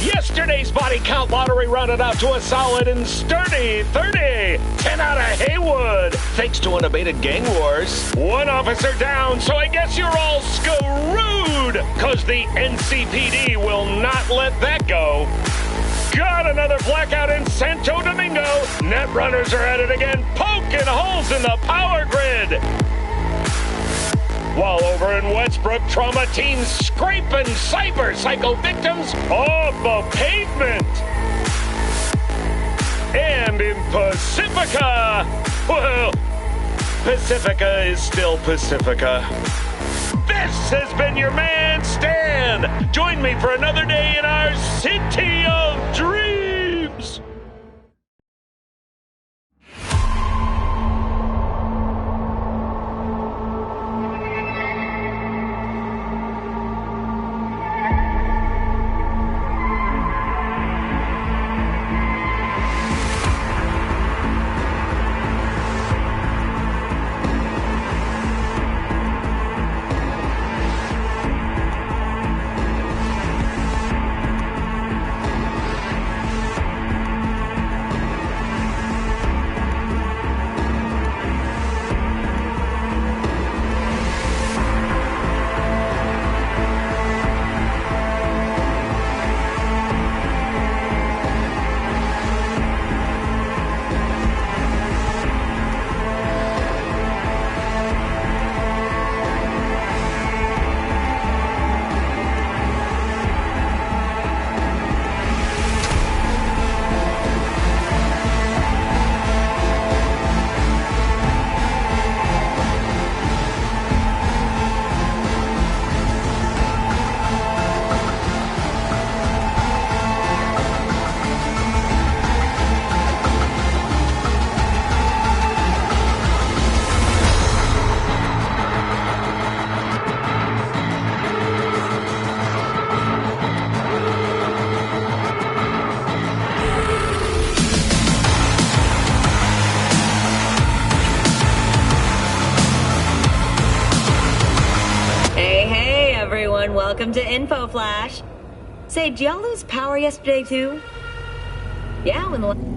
Yesterday's body count lottery rounded out to a solid and sturdy 30. 10 out of Haywood, thanks to unabated gang wars. One officer down, so I guess you're all screwed, cause the NCPD will not let that go. Got another blackout in Santo Domingo. Netrunners are at it again, poking holes in the power grid. While over in Westbrook, trauma teams scraping cyber psycho victims off the pavement. And in Pacifica, well, Pacifica is still Pacifica. This has been your man, Stan. Join me for another day in our City of Dreams. Welcome to Info Flash. Say, did y'all lose power yesterday too? Yeah, when the...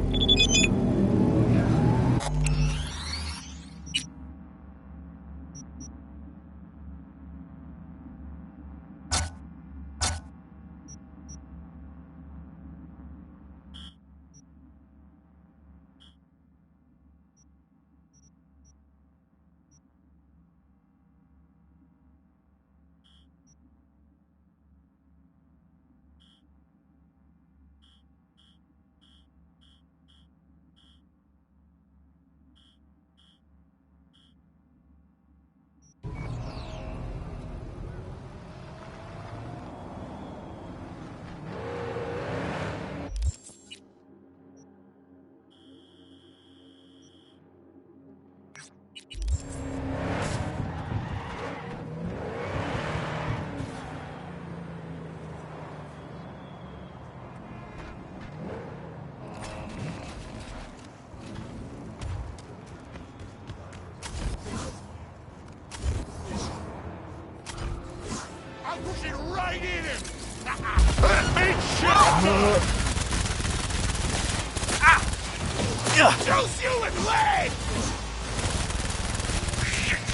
Juice you and leg!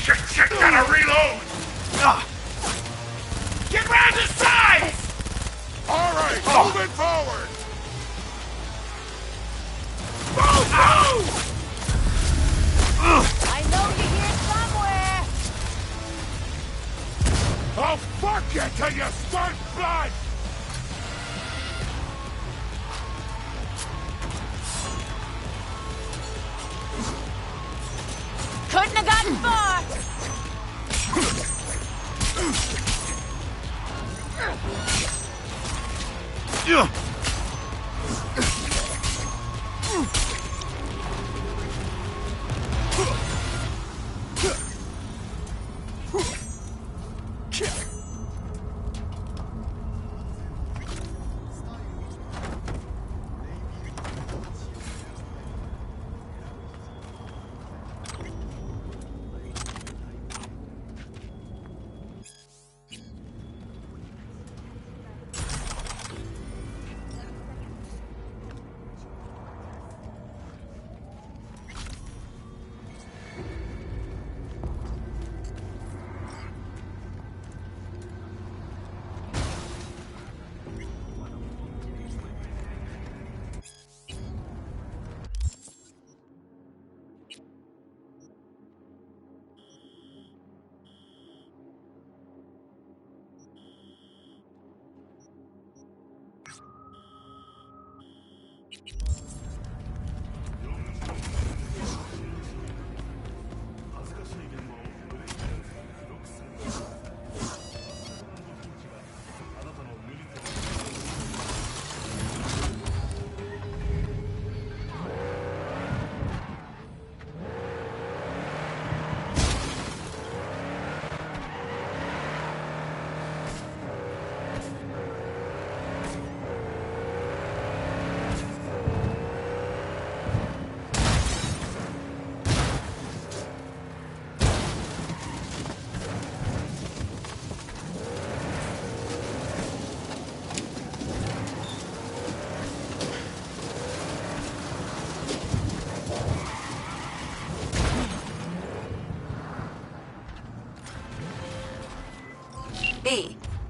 Shit, gotta reload! Get round to sides! Alright, moving forward! Move! I know you're here somewhere! I'll fuck you till you start blood! Couldn't have gotten far!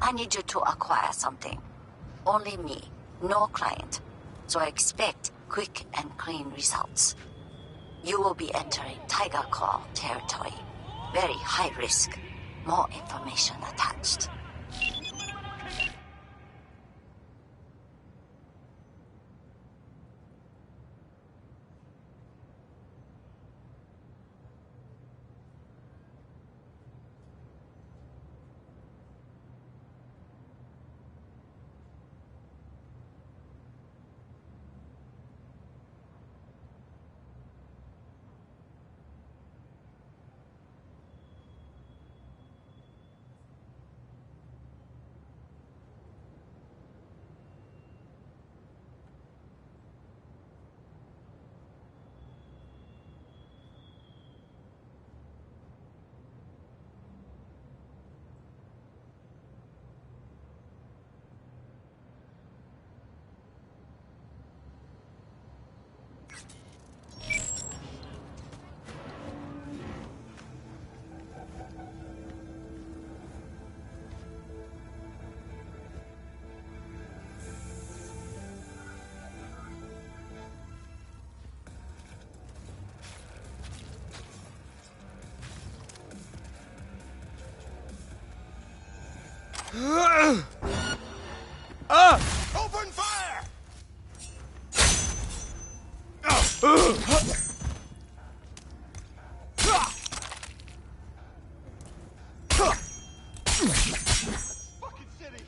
I need you to acquire something. Only me, no client. So I expect quick and clean results. You will be entering Tiger Claw territory. Very high risk. More information attached. Open fire! Fucking city!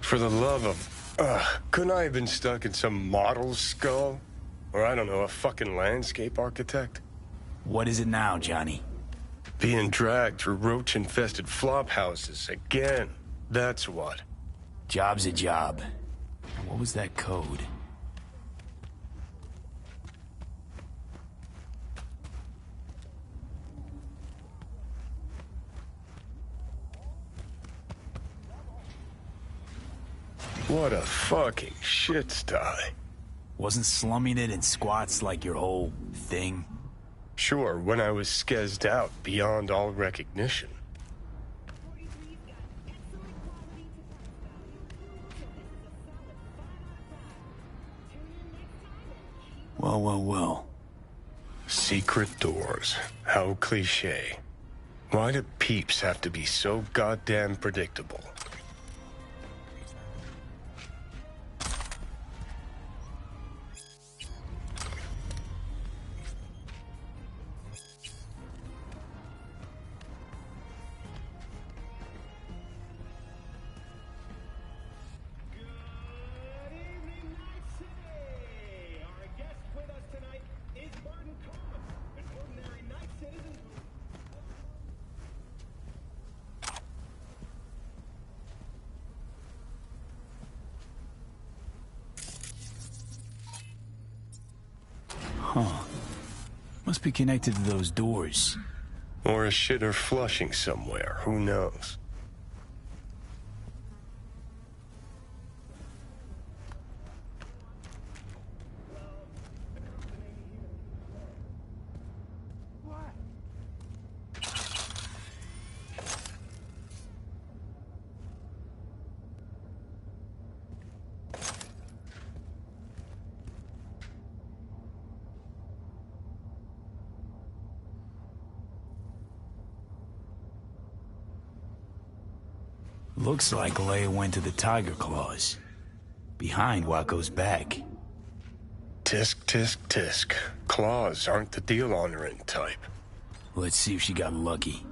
For the love of... couldn't I have been stuck in some model's skull? Or I don't know, a fucking landscape architect? What is it now, Johnny? Being dragged through roach-infested flop houses again. That's what. Job's a job. What was that code? What a fucking shit sty. Wasn't slumming it in squats like your whole thing? Sure, when I was skezzed out beyond all recognition. Well. Secret doors. How cliche. Why do peeps have to be so goddamn predictable? Huh. Must be connected to those doors. Or a shitter flushing somewhere, who knows? Looks like Leia went to the Tiger Claws. Behind Waco's back. Tisk, tisk, tisk. Claws aren't the deal-honoring type. Let's see if she got lucky.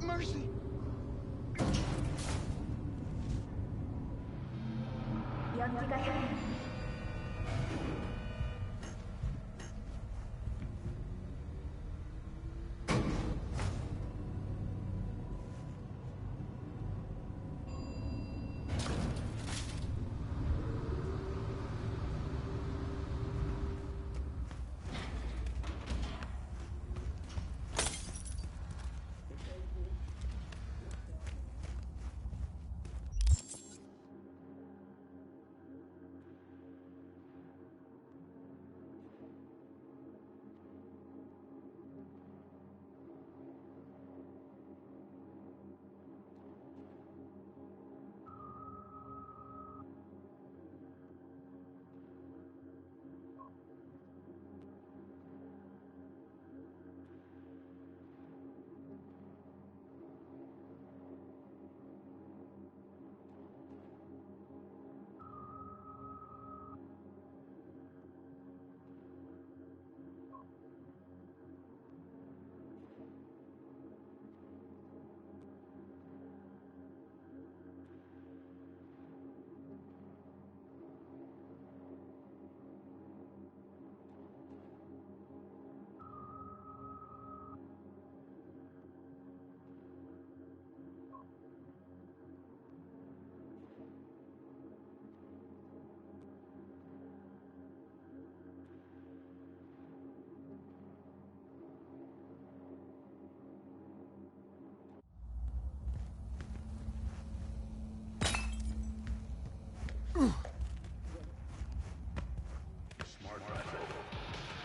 Mercy!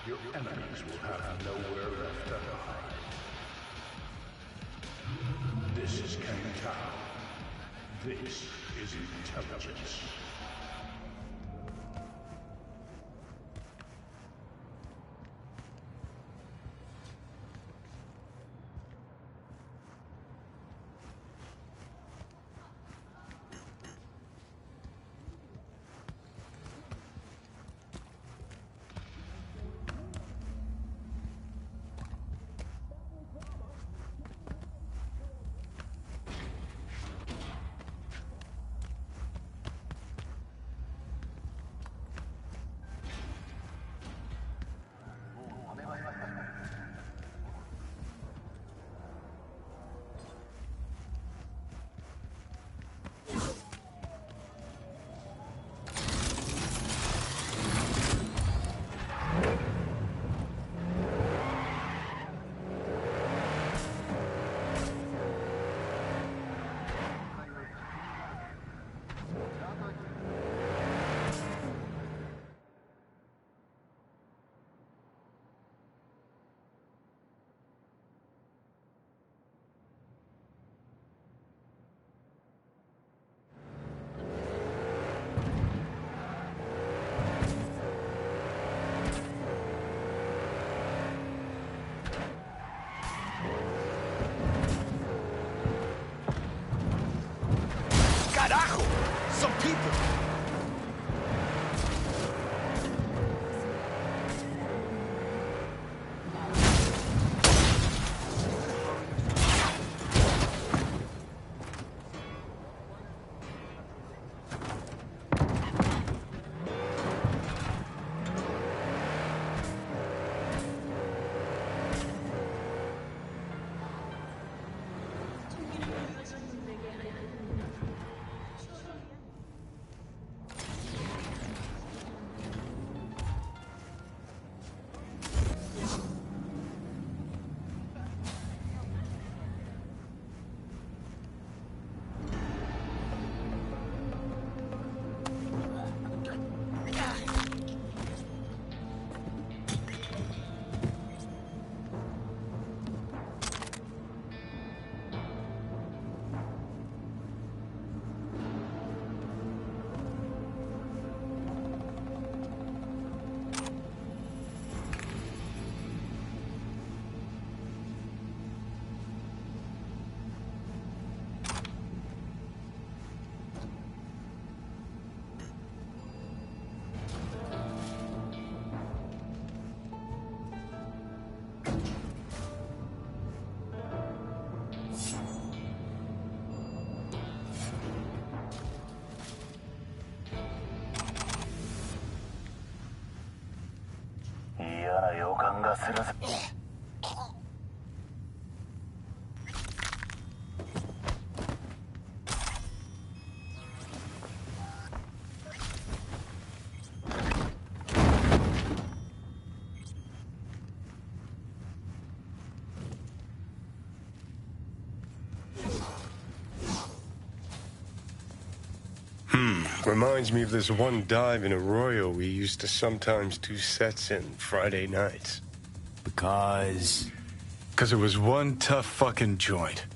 Your enemies will have nowhere left to hide. This is Kang Tao. This is intelligence. 嫌な予感がするぜ。Reminds me of this one dive in Arroyo we used to sometimes do sets in Friday nights. Because Because it was one tough fucking joint.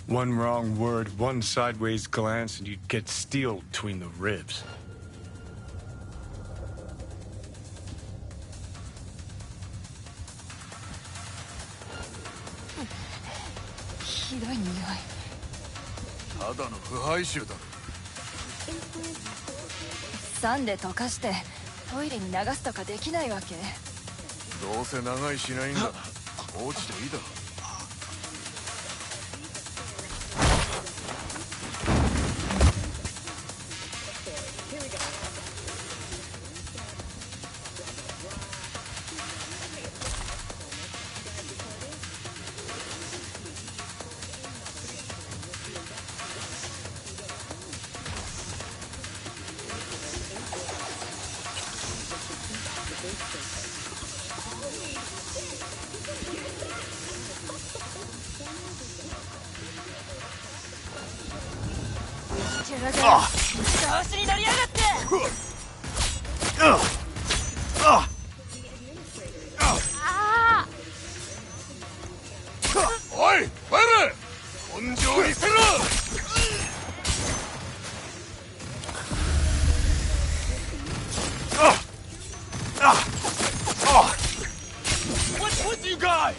One wrong word, one sideways glance, and you'd get steel between the ribs. Sand で溶かしてトイレに流すとかできないわけ？どうせ長いしないんだ。落ちていいだろ。調子に乗りやがって！おい、帰れ！根性見せろ！ What's with you guys?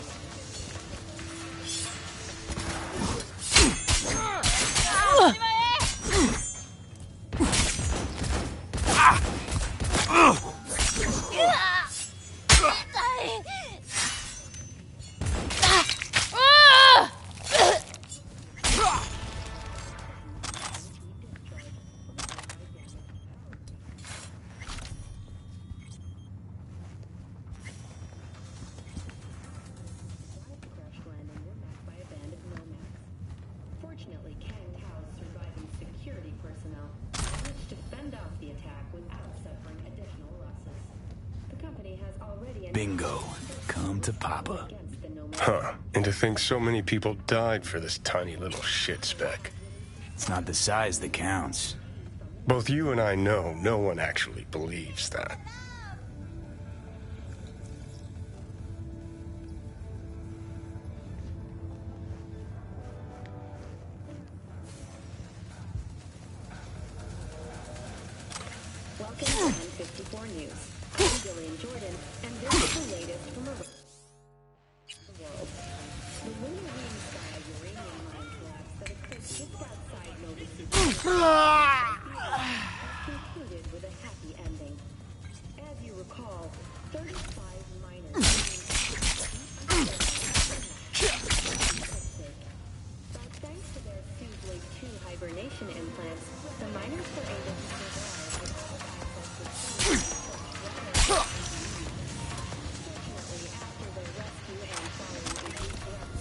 bingo. Come to Papa. Huh. And to think so many people died for this tiny little shit speck. It's not the size that counts. Both you and I know no one actually believes that. Welcome to N54 News. I'm Gillian Jordan, and this is the latest from around the world. The lunar wing sky uranium mine collapse that occurred just outside Nova City concluded with a happy ending. As you recall, 35 miners but thanks to their Sublake 2 hibernation implants, the miners were able to survive without access to food. Fortunately, after their rescue and following a deep breath,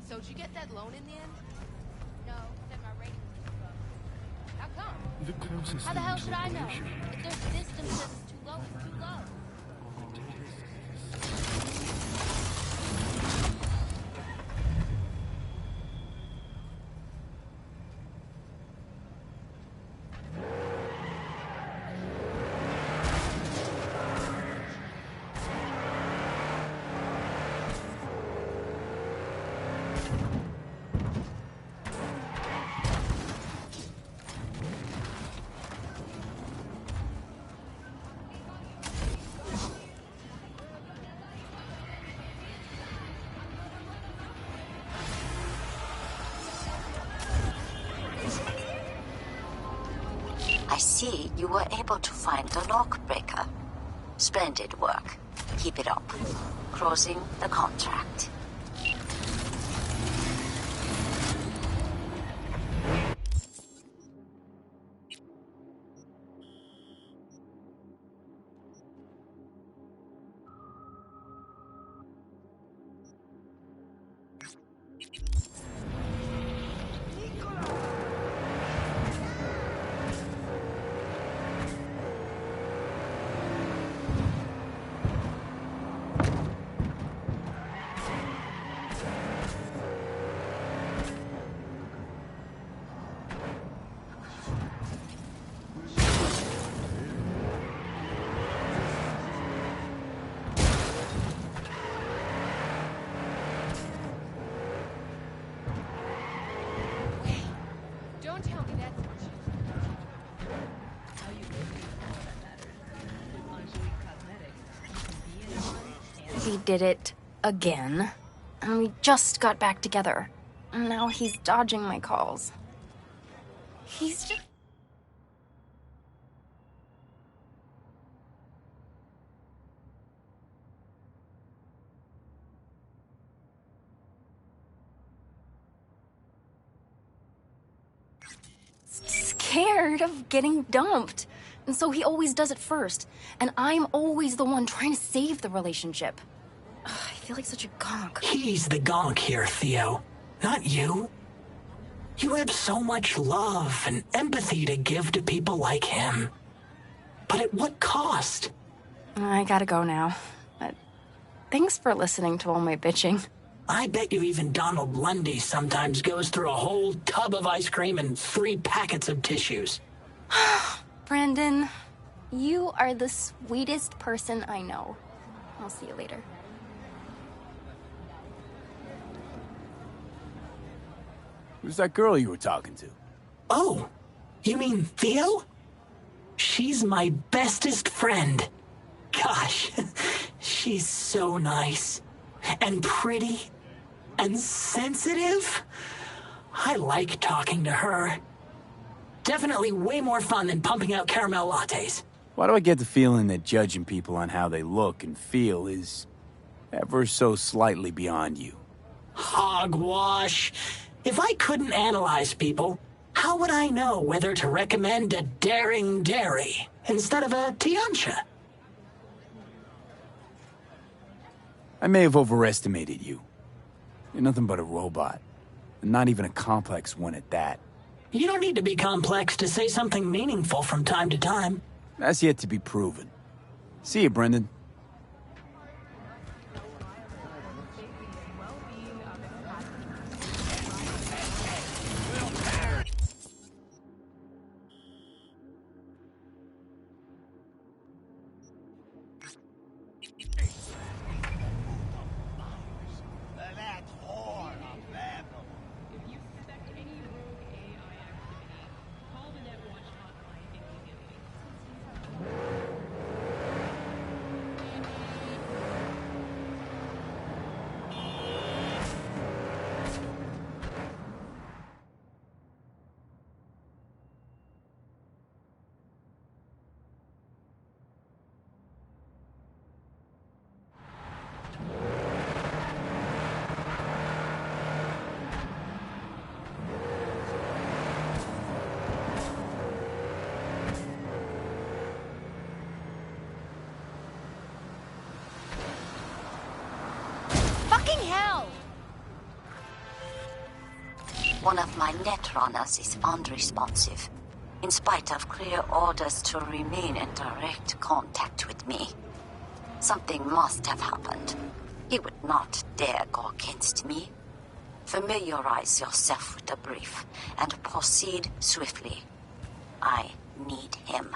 So did you get that loan in the end? No, said my rating was too low. How come? How the hell should I know? If their system says it's too low, it's too low. I see you were able to find the lock breaker. Splendid work. Keep it up. Closing the contract. Don't tell me that's what He did it again. And we just got back together. And now he's dodging my calls. He's just... scared of getting dumped. And so he always does it first. And I'm always the one trying to save the relationship. Ugh, I feel like such a gonk. He's the gonk here, Theo. Not you. You have so much love and empathy to give to people like him. But at what cost? I gotta go now. But thanks for listening to all my bitching. I bet you even Donald Lundy sometimes goes through a whole tub of ice cream and 3 packets of tissues. Brandon, you are the sweetest person I know. I'll see you later. Who's that girl you were talking to? Oh, you mean Theo? She's my bestest friend. Gosh, she's so nice. And pretty. And sensitive. I like talking to her. Definitely way more fun than pumping out caramel lattes. Why do I get the feeling that judging people on how they look and feel is ever so slightly beyond you? Hogwash. If I couldn't analyze people, how would I know whether to recommend a daring dairy instead of a Tiancha? I may have overestimated you. You're nothing but a robot. And not even a complex one at that. You don't need to be complex to say something meaningful from time to time. That's yet to be proven. See you, Brendan. hell! One of my netrunners is unresponsive, in spite of clear orders to remain in direct contact with me. Something must have happened. He would not dare go against me. Familiarize yourself with the brief and proceed swiftly. I need him.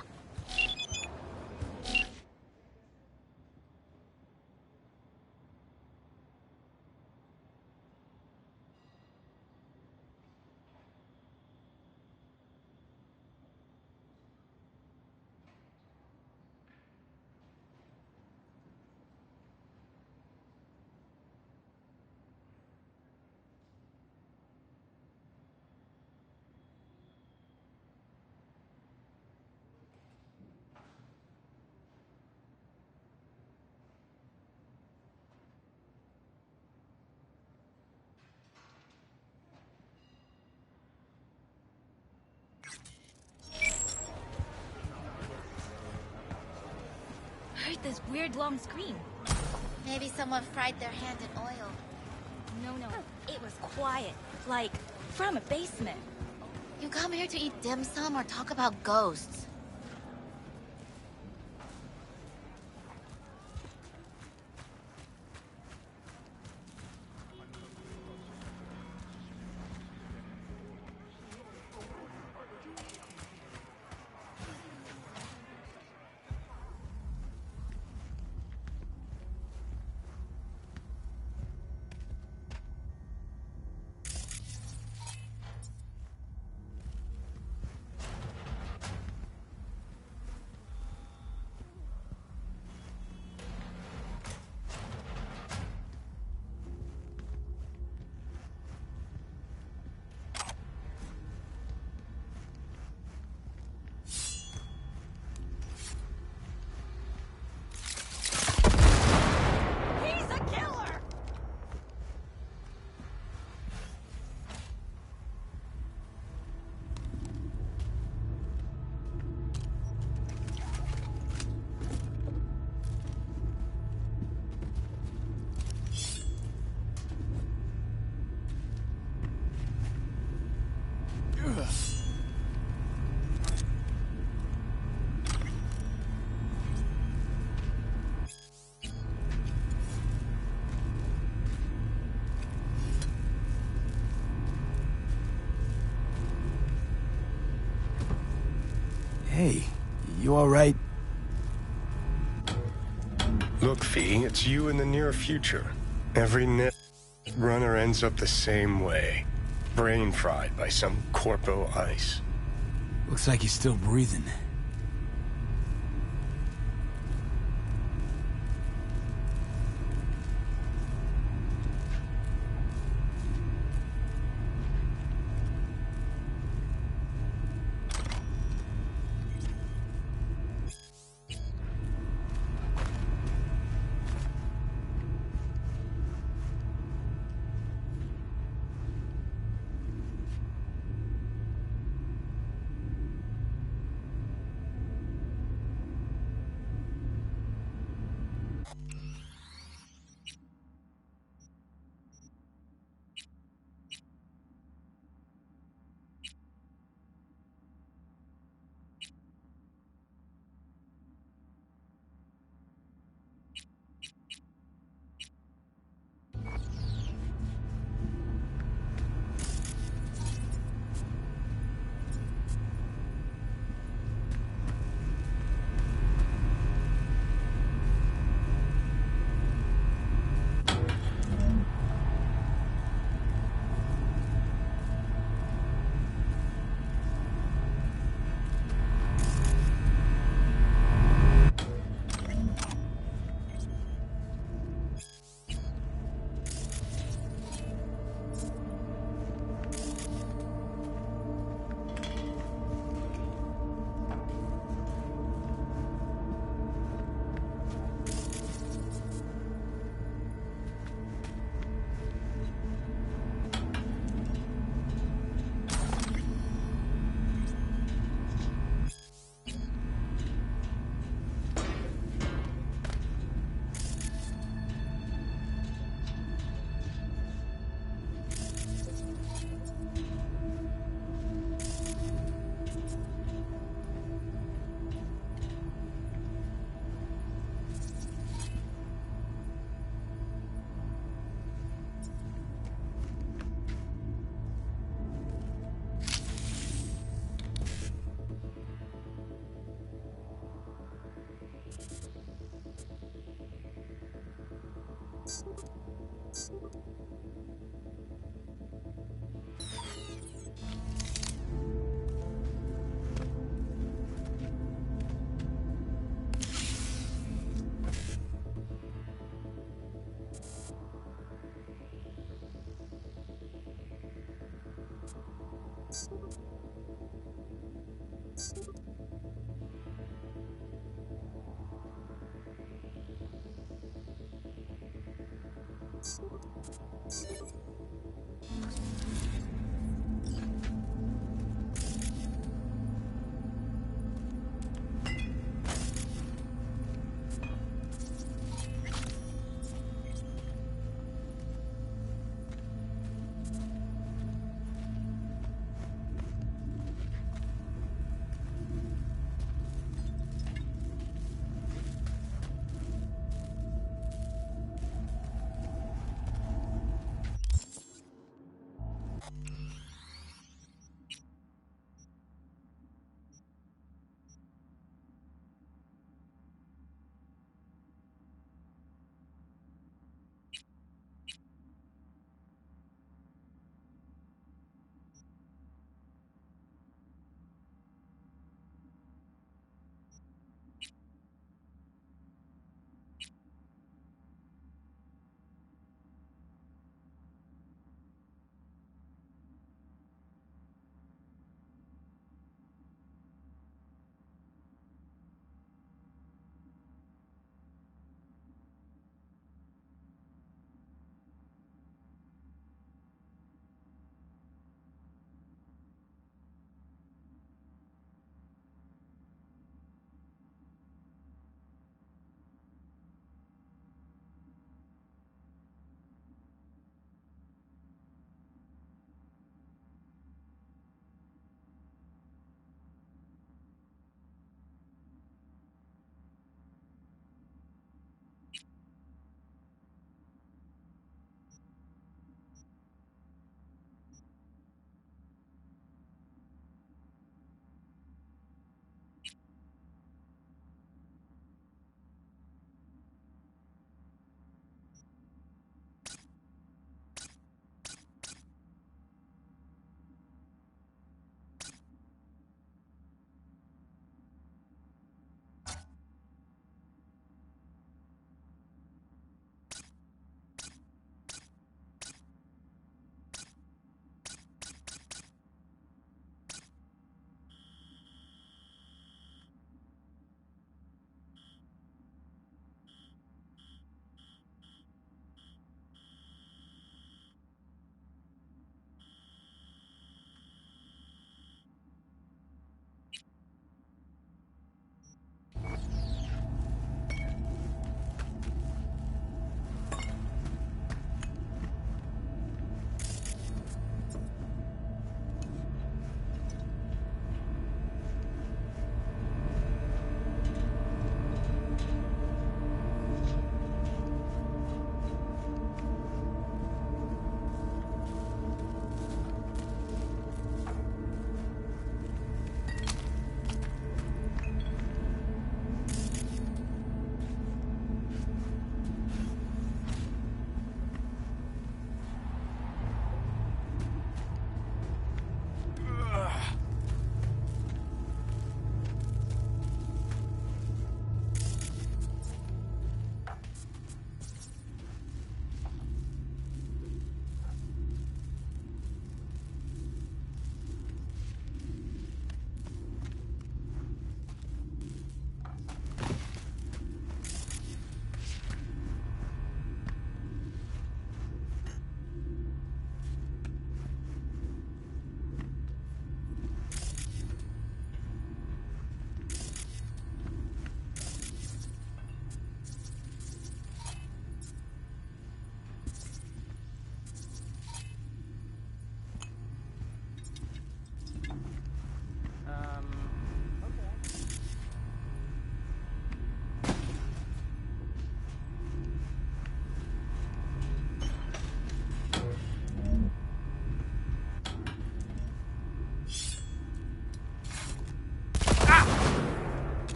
with this weird long screen? Maybe someone fried their hand in oil. No, it was quiet. Like, from a basement. You come here to eat dim sum or talk about ghosts? Hey, you alright? Look, V, it's you in the near future. Every runner ends up the same way. Brain fried by some corpo ice. Looks like he's still breathing.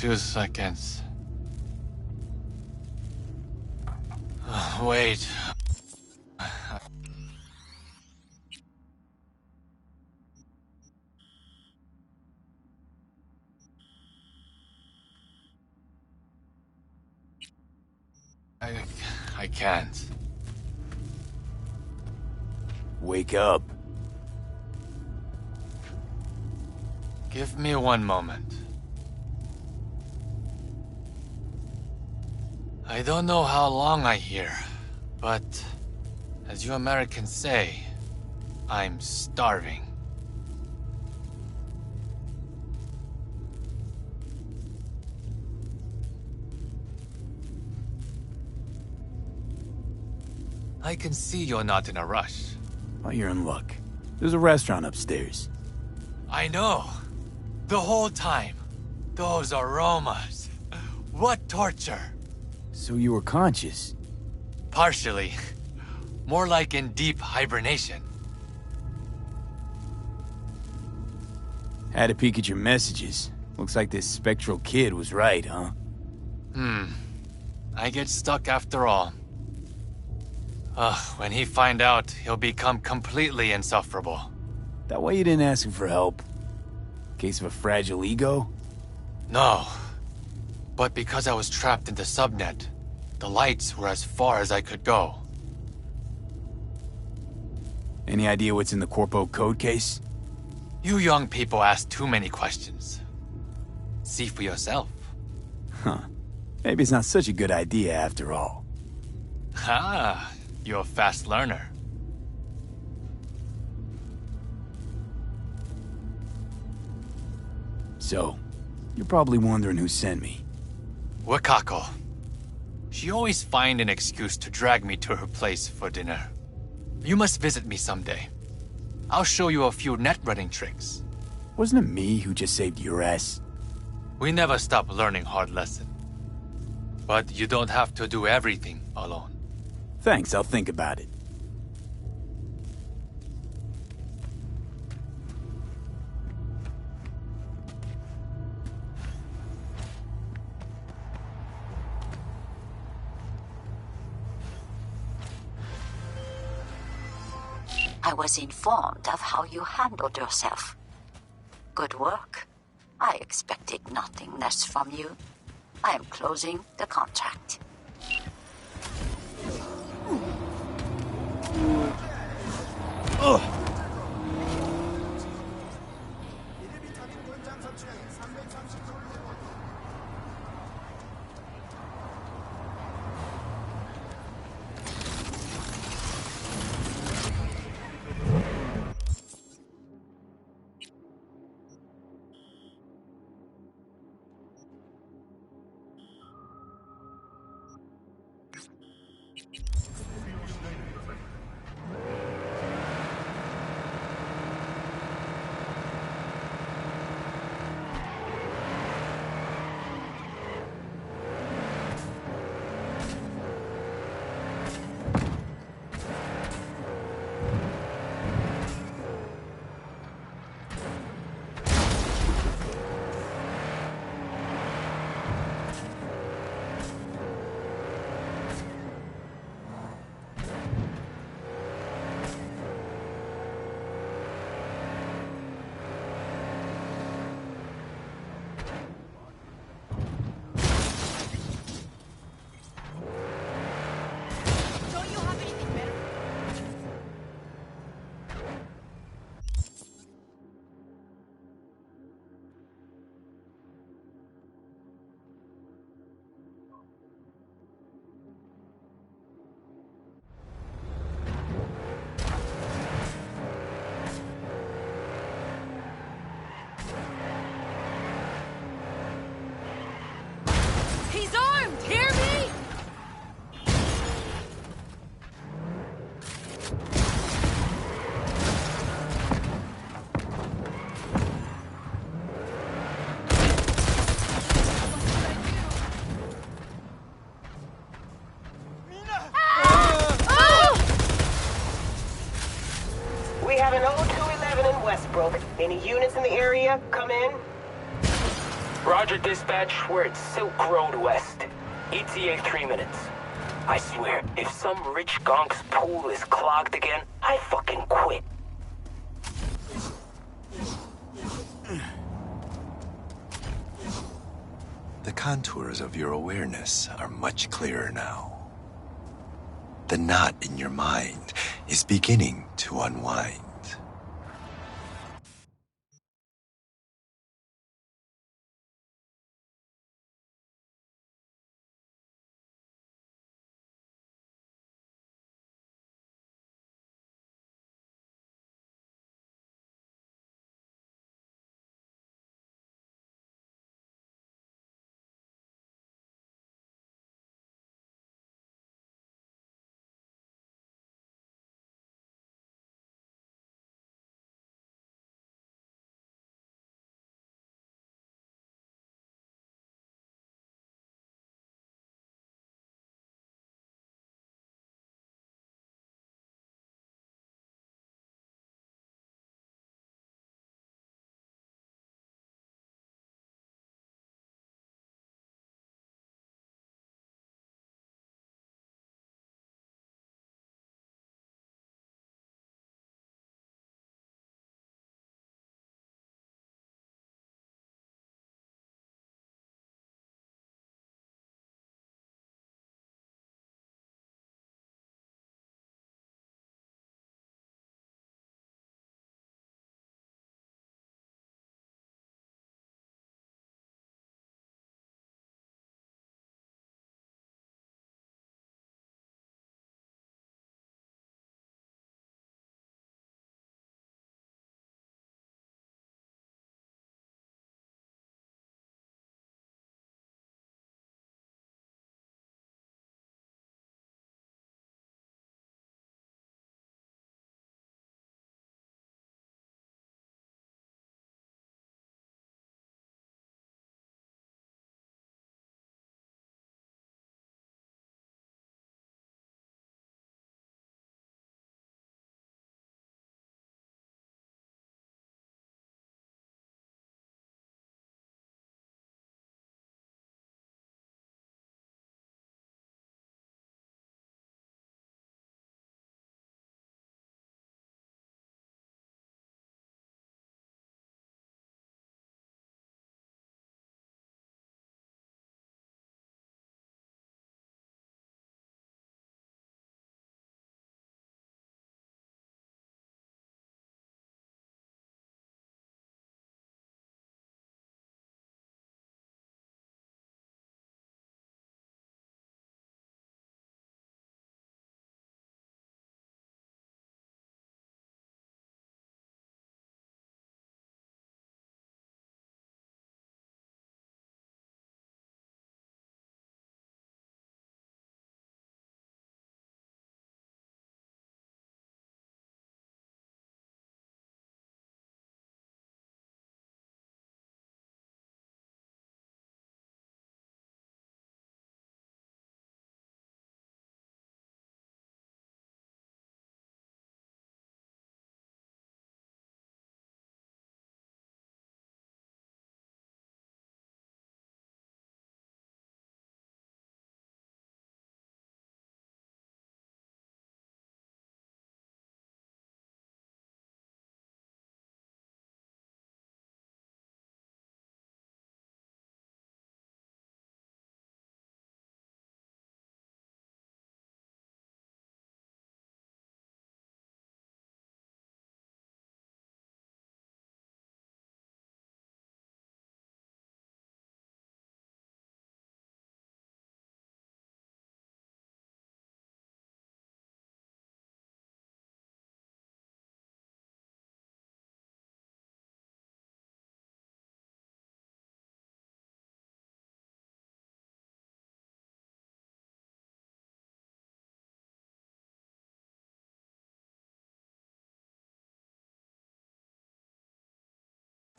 2 seconds. Wait. I can't. Wake up. Give me 1 moment. I don't know how long I here, but as you Americans say, I'm starving. I can see you're not in a rush. Well, you're in luck. There's a restaurant upstairs. I know. The whole time. Those aromas. What torture. So you were conscious? Partially. More like in deep hibernation. Had a peek at your messages. Looks like this spectral kid was right, huh? I get stuck after all. When he find out, he'll become completely insufferable. That why you didn't ask him for help? Case of a fragile ego? No. But because I was trapped in the subnet, the lights were as far as I could go. Any idea what's in the Corpo code case? You young people ask too many questions. See for yourself. Huh. Maybe it's not such a good idea after all. Ah, you're a fast learner. So, you're probably wondering who sent me. Wakako. She always find an excuse to drag me to her place for dinner. You must visit me someday. I'll show you a few net-running tricks. Wasn't it me who just saved your ass? We never stop learning hard lessons. But you don't have to do everything alone. Thanks, I'll think about it. I was informed of how you handled yourself. Good work. I expected nothing less from you. I am closing the contract. Ugh. He's armed! Hear me? We have an 0211 in Westbrook. Any units in the area? Come in. Roger, dispatch. We're at Silk Road West. ETA 3 minutes. I swear, if some rich gonk's pool is clogged again, I fucking quit. The contours of your awareness are much clearer now. The knot in your mind is beginning to unwind.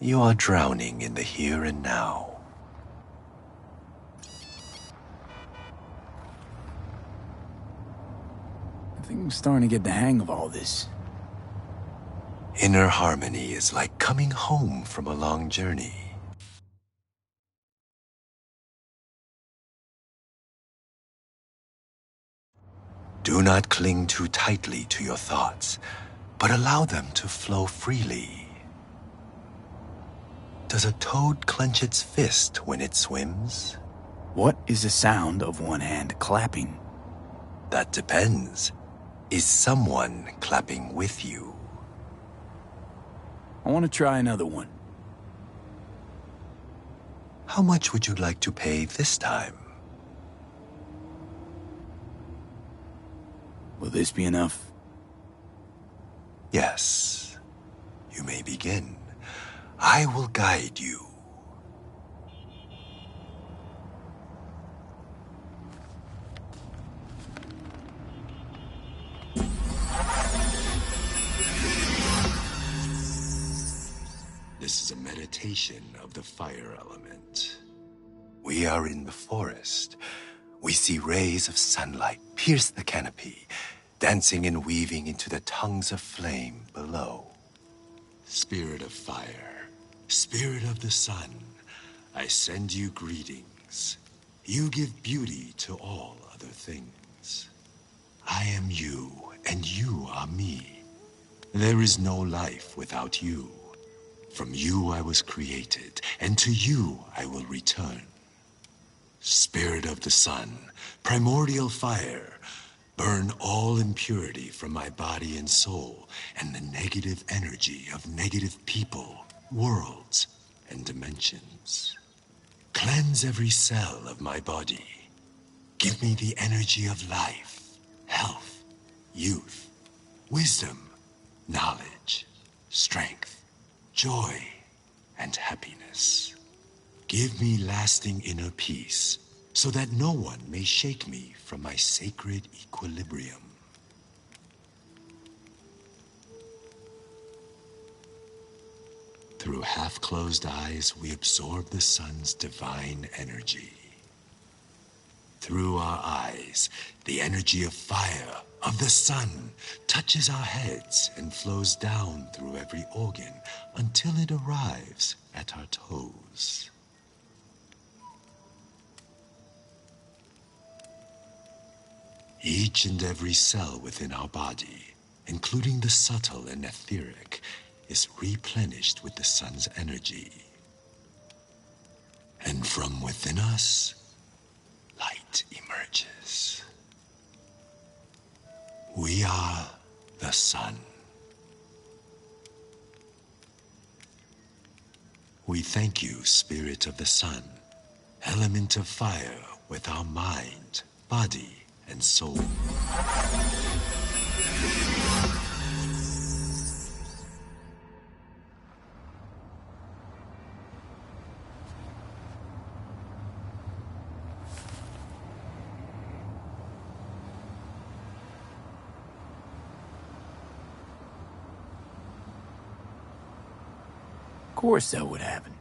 You are drowning in the here and now. I think I'm starting to get the hang of all this. Inner harmony is like coming home from a long journey. Do not cling too tightly to your thoughts, but allow them to flow freely. Does a toad clench its fist when it swims? What is the sound of one hand clapping? That depends. Is someone clapping with you? I want to try another one. How much would you like to pay this time? Will this be enough? Yes. You may begin. I will guide you. This is a meditation of the fire element. We are in the forest. We see rays of sunlight pierce the canopy, dancing and weaving into the tongues of flame below. Spirit of fire, spirit of the sun, I send you greetings. You give beauty to all other things. I am you, and you are me. There is no life without you. From you I was created, and to you I will return. Spirit of the sun, primordial fire, burn all impurity from my body and soul, and the negative energy of negative people, worlds, and dimensions. Cleanse every cell of my body. Give me the energy of life, health, youth, wisdom, knowledge, strength, joy, and happiness. Give me lasting inner peace, so that no one may shake me from my sacred equilibrium. Through half-closed eyes, we absorb the sun's divine energy. Through our eyes, the energy of fire, of the sun, touches our heads and flows down through every organ until it arrives at our toes. Each and every cell within our body, including the subtle and etheric, is replenished with the sun's energy. And from within us, light emerges. We are the sun. We thank you, Spirit of the Sun, element of fire with our mind, body, and soul. Of course that would happen.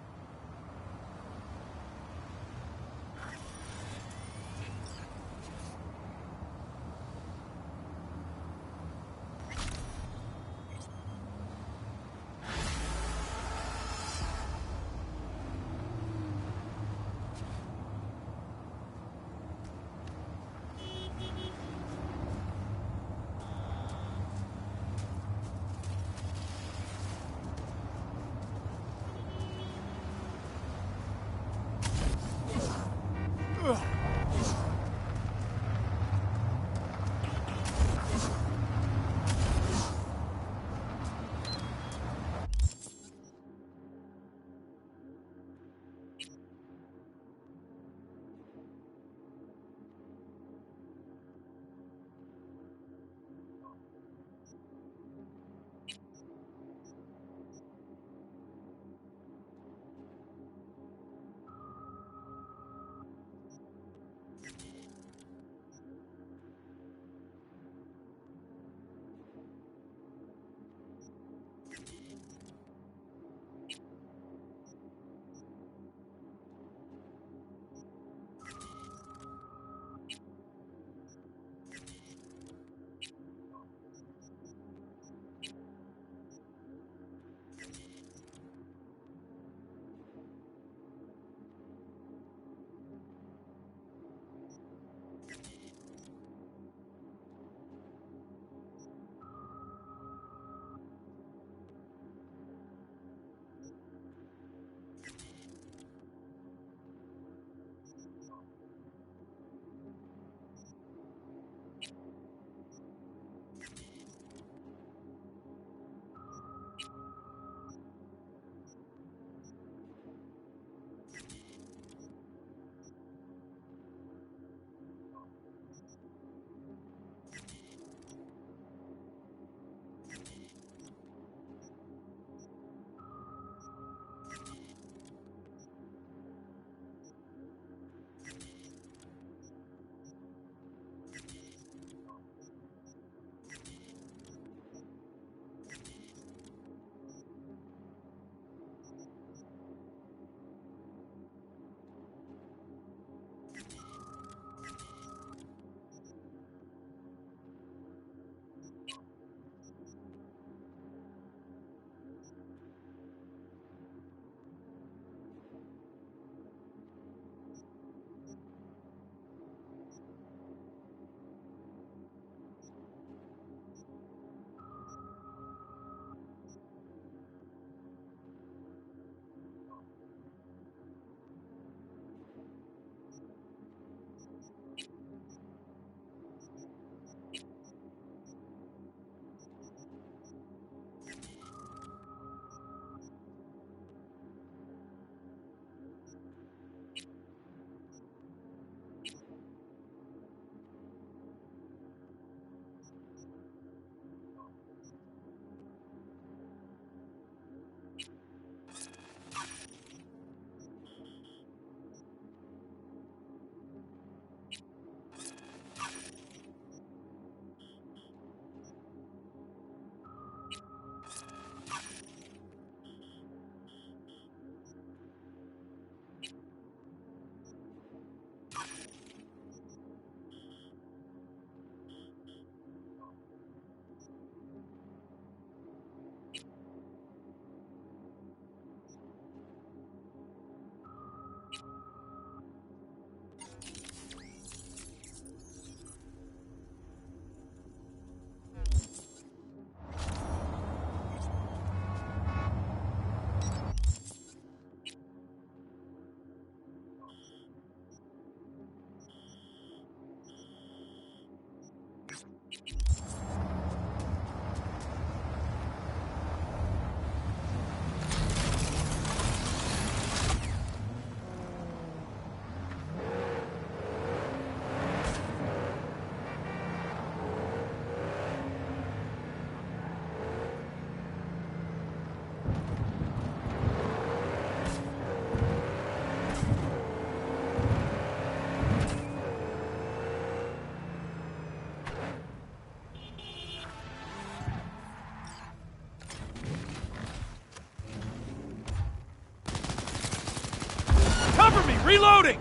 Cover me! Reloading!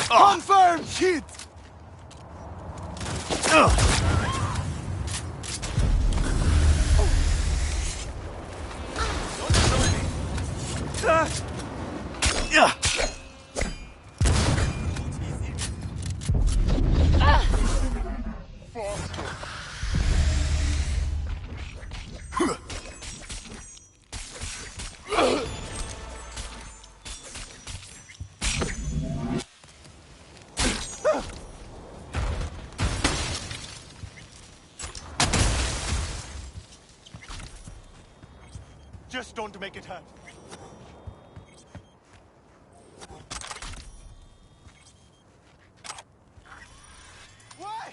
Confirm hit! Just don't make it hurt. Why?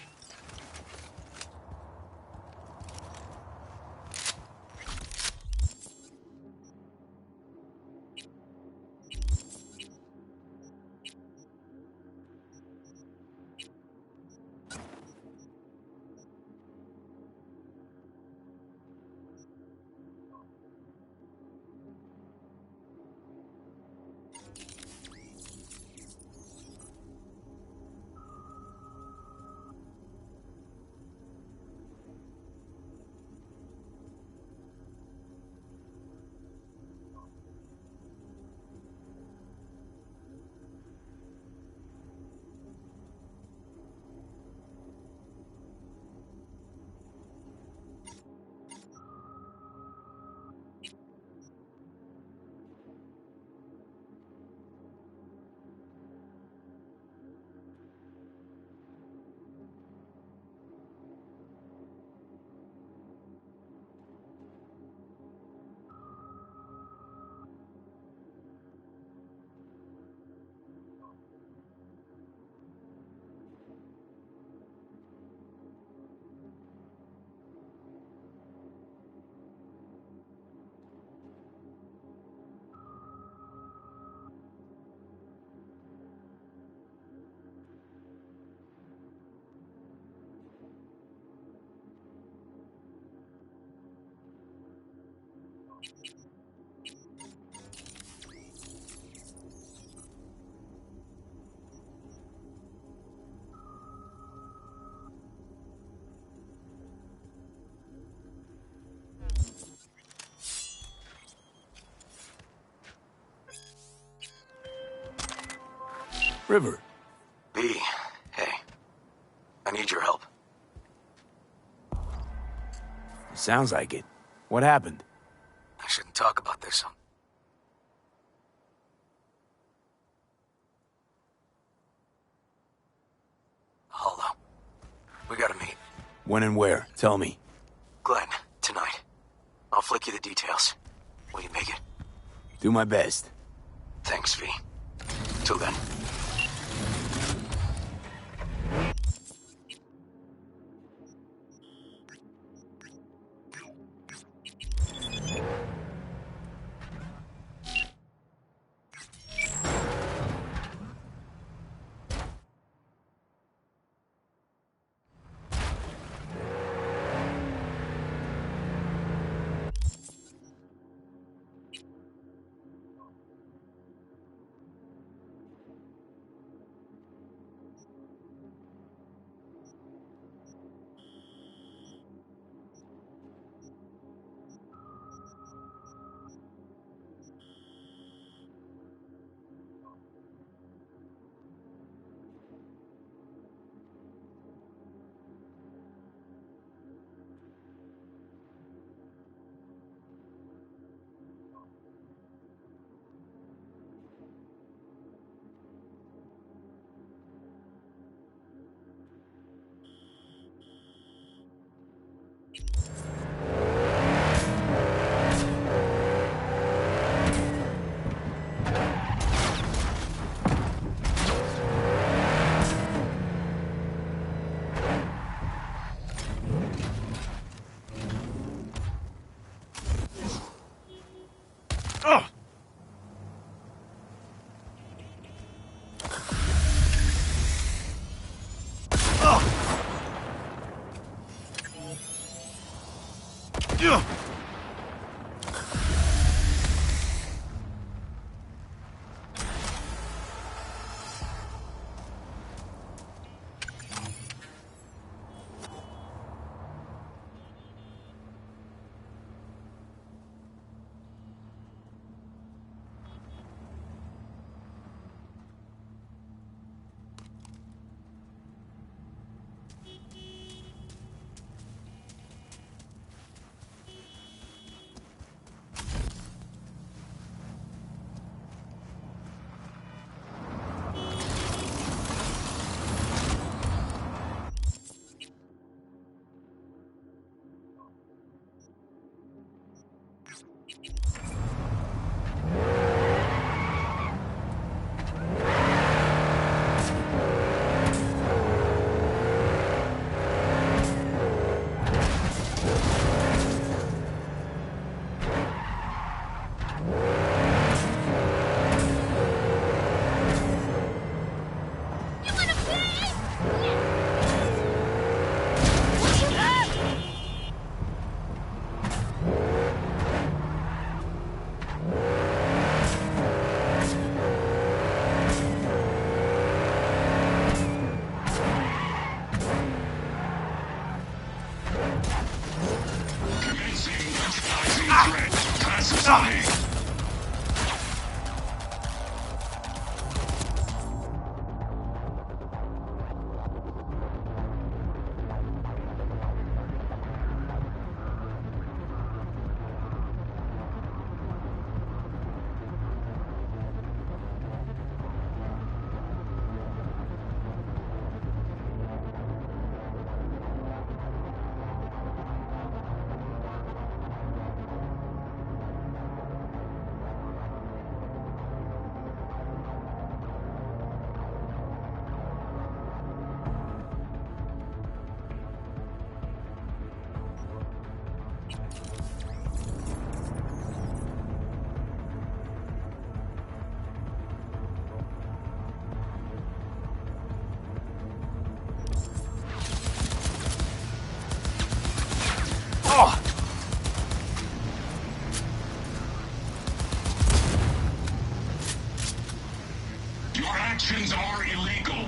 River. B, hey. I need your help. Sounds like it. What happened? I shouldn't talk about this. Hold on. We gotta meet. When and where? Tell me. Glenn, tonight. I'll flick you the details. Will you make it? Do my best. Thanks, V. Till then. Actions are illegal.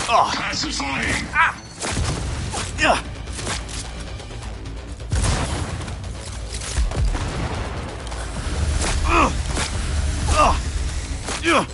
Pacifying. Yeah. Yeah.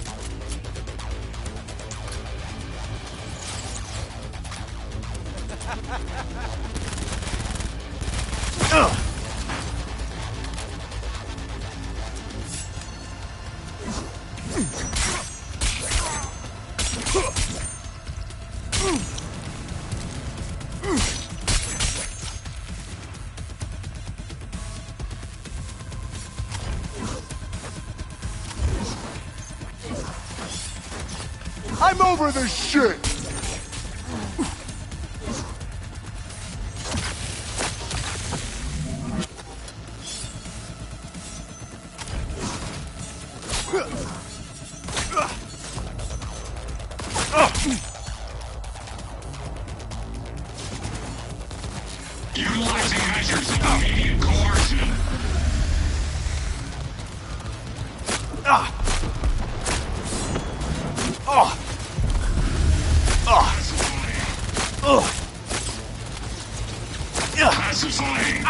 I'm over this shit! Utilizing measures of immediate coercion. Pacifying.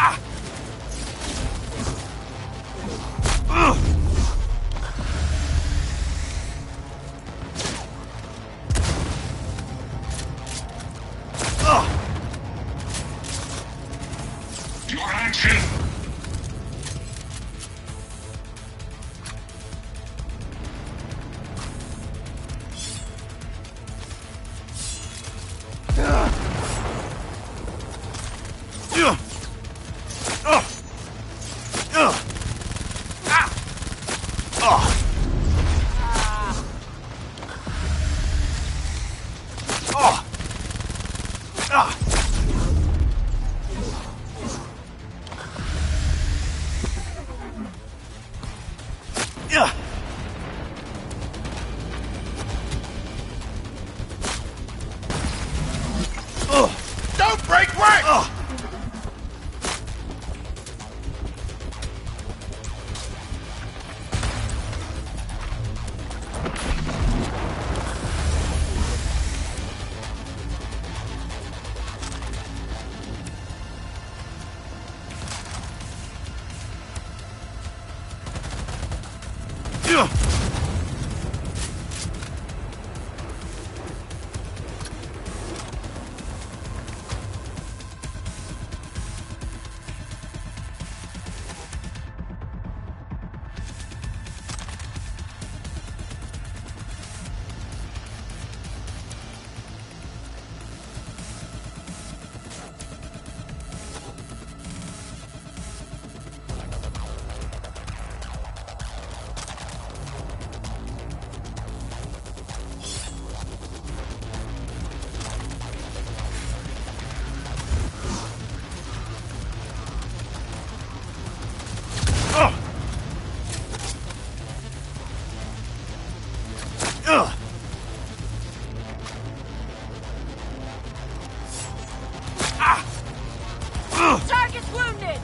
Your action. Target's wounded!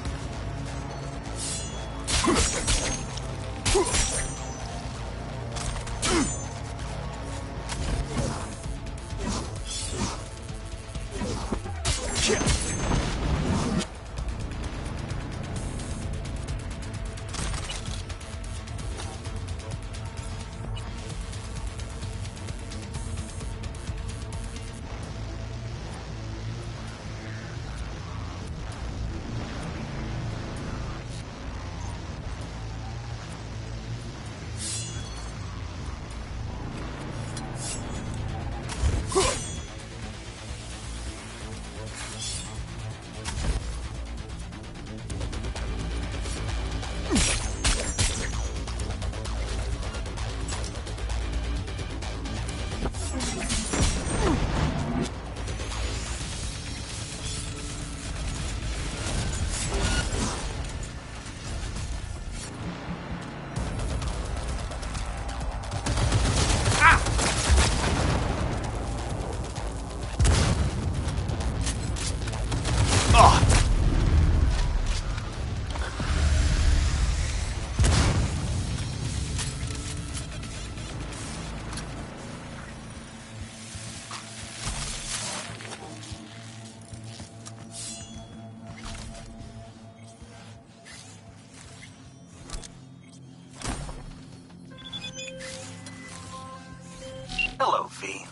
Hello, V.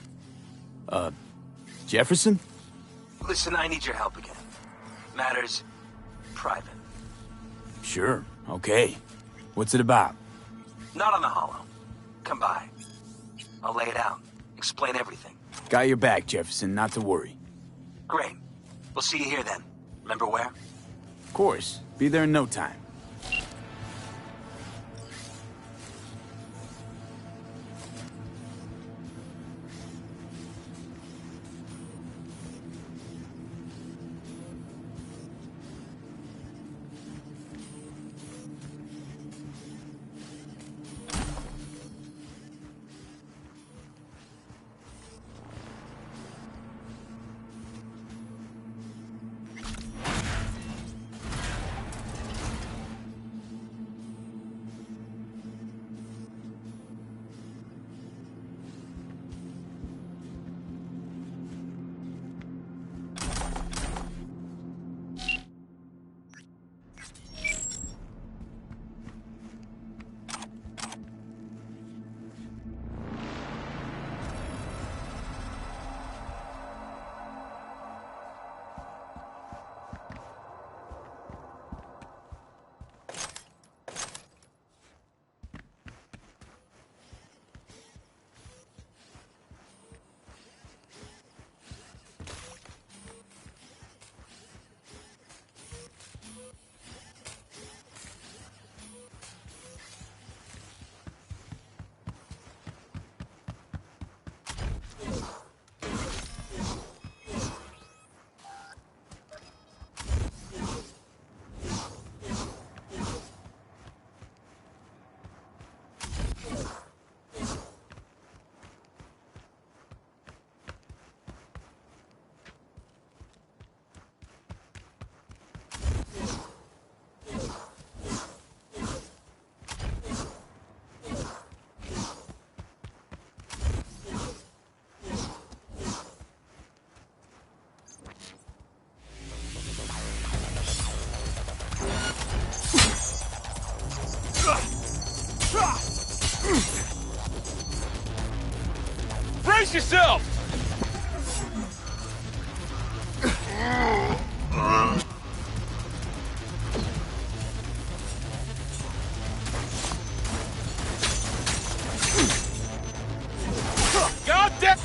Jefferson? Listen, I need your help again. Matters private. Sure, okay. What's it about? Not on the holo. Come by. I'll lay it out. Explain everything. Got your back, Jefferson, not to worry. Great. We'll see you here then. Remember where? Of course. Be there in no time. Brace yourself! God damn!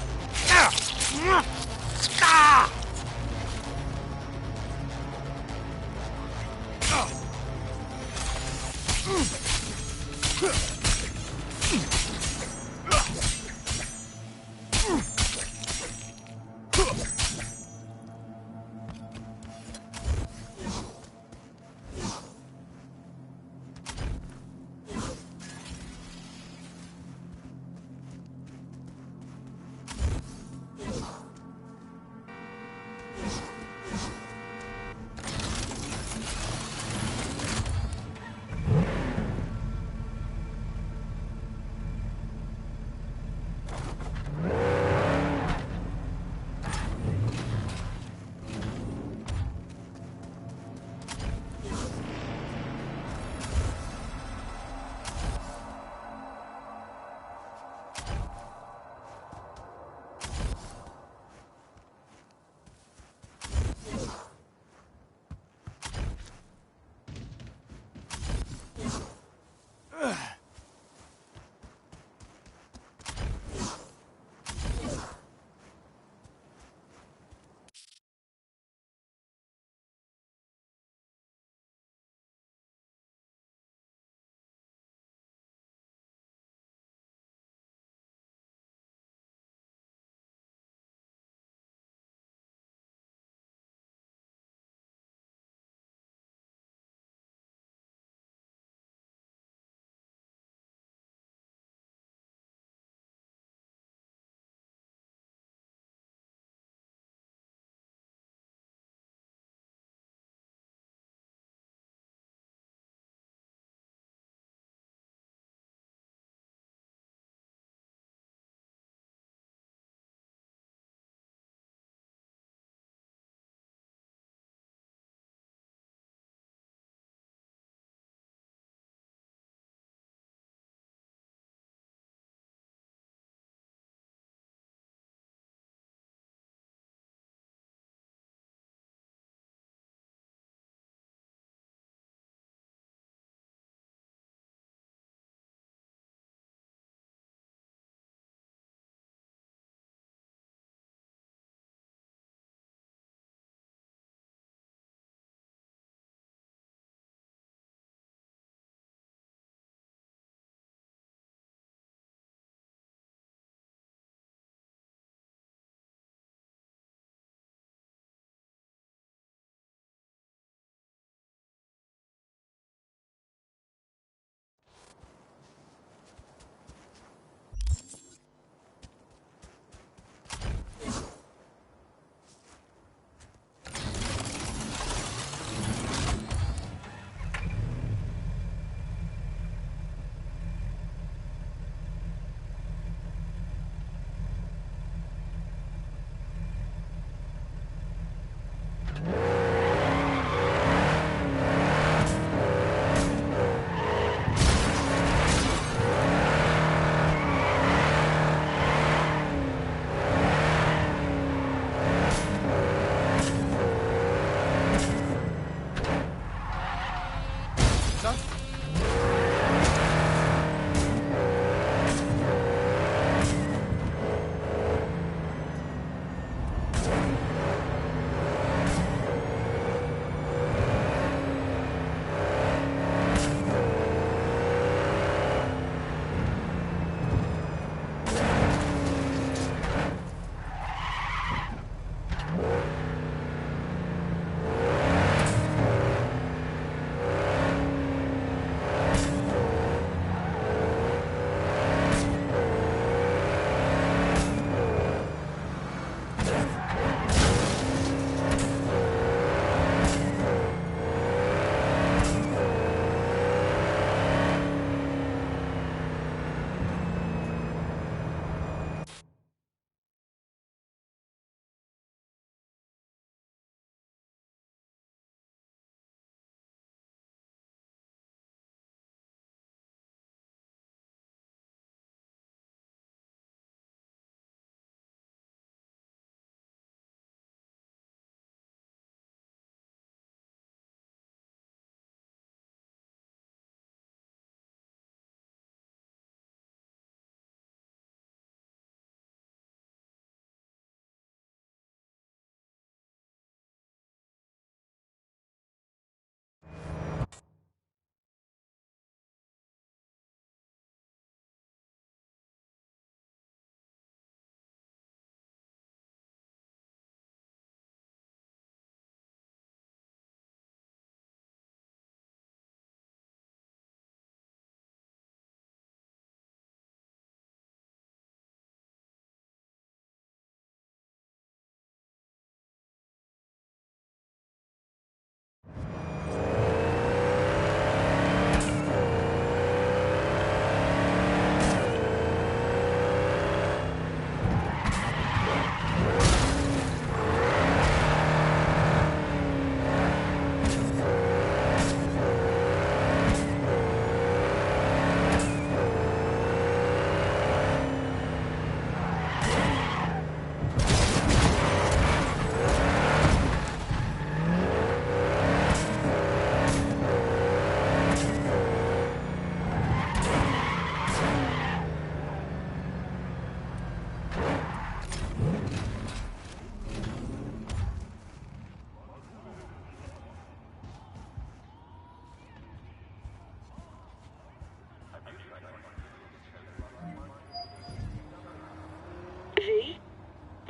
V?